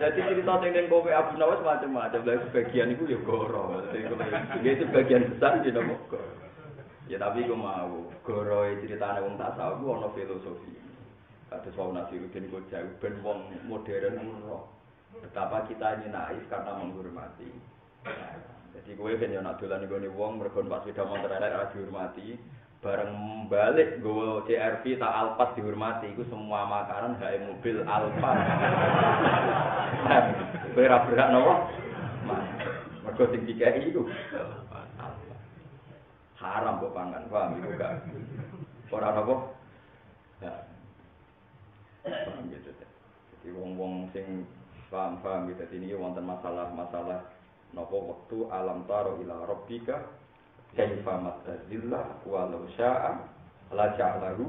Jadi cerita tentang kowe Abu Nawas macam-macam. Lah sebagian itu ya goro. Jadi sebagian besar ya nopo. Ya tapi aku mau goroe ceritane wong tasawuf ku ana filosofi. Kados wau Nasiruddin Gojawi ben wong modern ora. Betapa kita ini naif karena menghormati. Jadi kowe ben yo nak dolan nggone wong mergo pas sepeda motor elek ora dihormati, bareng balik nggowo CR-V tak Alphard dihormati iku semua makanan gawe mobil Alphard. Kowe ora berak napa? Mergo sing dikeki iku haram kok pangan, paham iku gak? Ora apa? Ya. Paham gitu. Jadi wong-wong sing paham gitu ini wonten masalah-masalah napa wektu alam taro ila rabbika kaifa matazillah wa law syaa la ja'alahu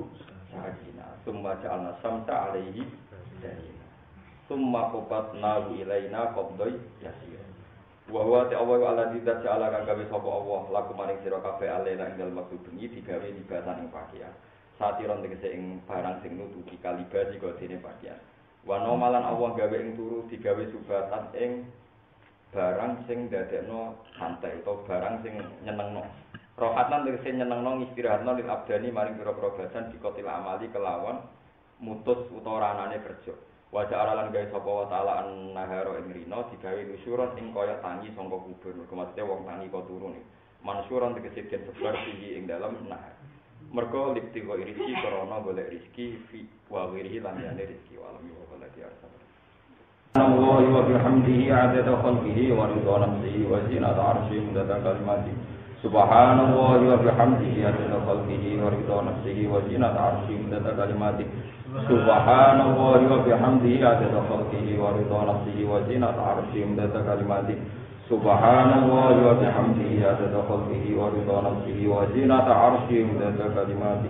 sakina summa ja'alna samsa alaihi dalila summa qabatnahu ilaina qabdai yasir. Wa huwa ta'awwa ala dzat ja'ala kang gawe sapa Allah laku maring sira kabeh alaina ing dalem wektu bengi digawe libasan ing pakaian. Satiron tegese ing barang sing nutupi kalibasi kok dene pakaian. Wa nomalan Allah gawe ing turu digawe subatan ing barang sing dadekno santai utawa barang sing nyenengno. Rohatan tegese nyenengno istirahatno lil abdani maring pira-pira badan dikotil amali kelawan mutus utawa ranane kerja. Wajah aralan gawe sapa wa taala naharo ing rina digawe nusyuron ing kaya tangi sangka kubur. Kemasate wong tangi kok turun. Mansyuron tegese den sebar tinggi ing dalem nahar. Mergo lipti kok rezeki krana golek rezeki fi wa wirihi lan yane rezeki walami wa balati arsa. Allah wa bihamdihi adada khalqihi wa ridha nafsihi wa zinata arsyihi mudada kalimati. Subhanallah wa bihamdihi adada khalqihi wa ridha nafsihi wa zinata arsyihi mudada kalimati. Subhanallah wa bihamdihi adada khalqihi wa ridha nafsihi wa zinata arsyihi mudada kalimati. Subhanallah wa bihamdihi adada khalqihi wa ridha nafsihi wa zinata arsyihi mudada kalimati.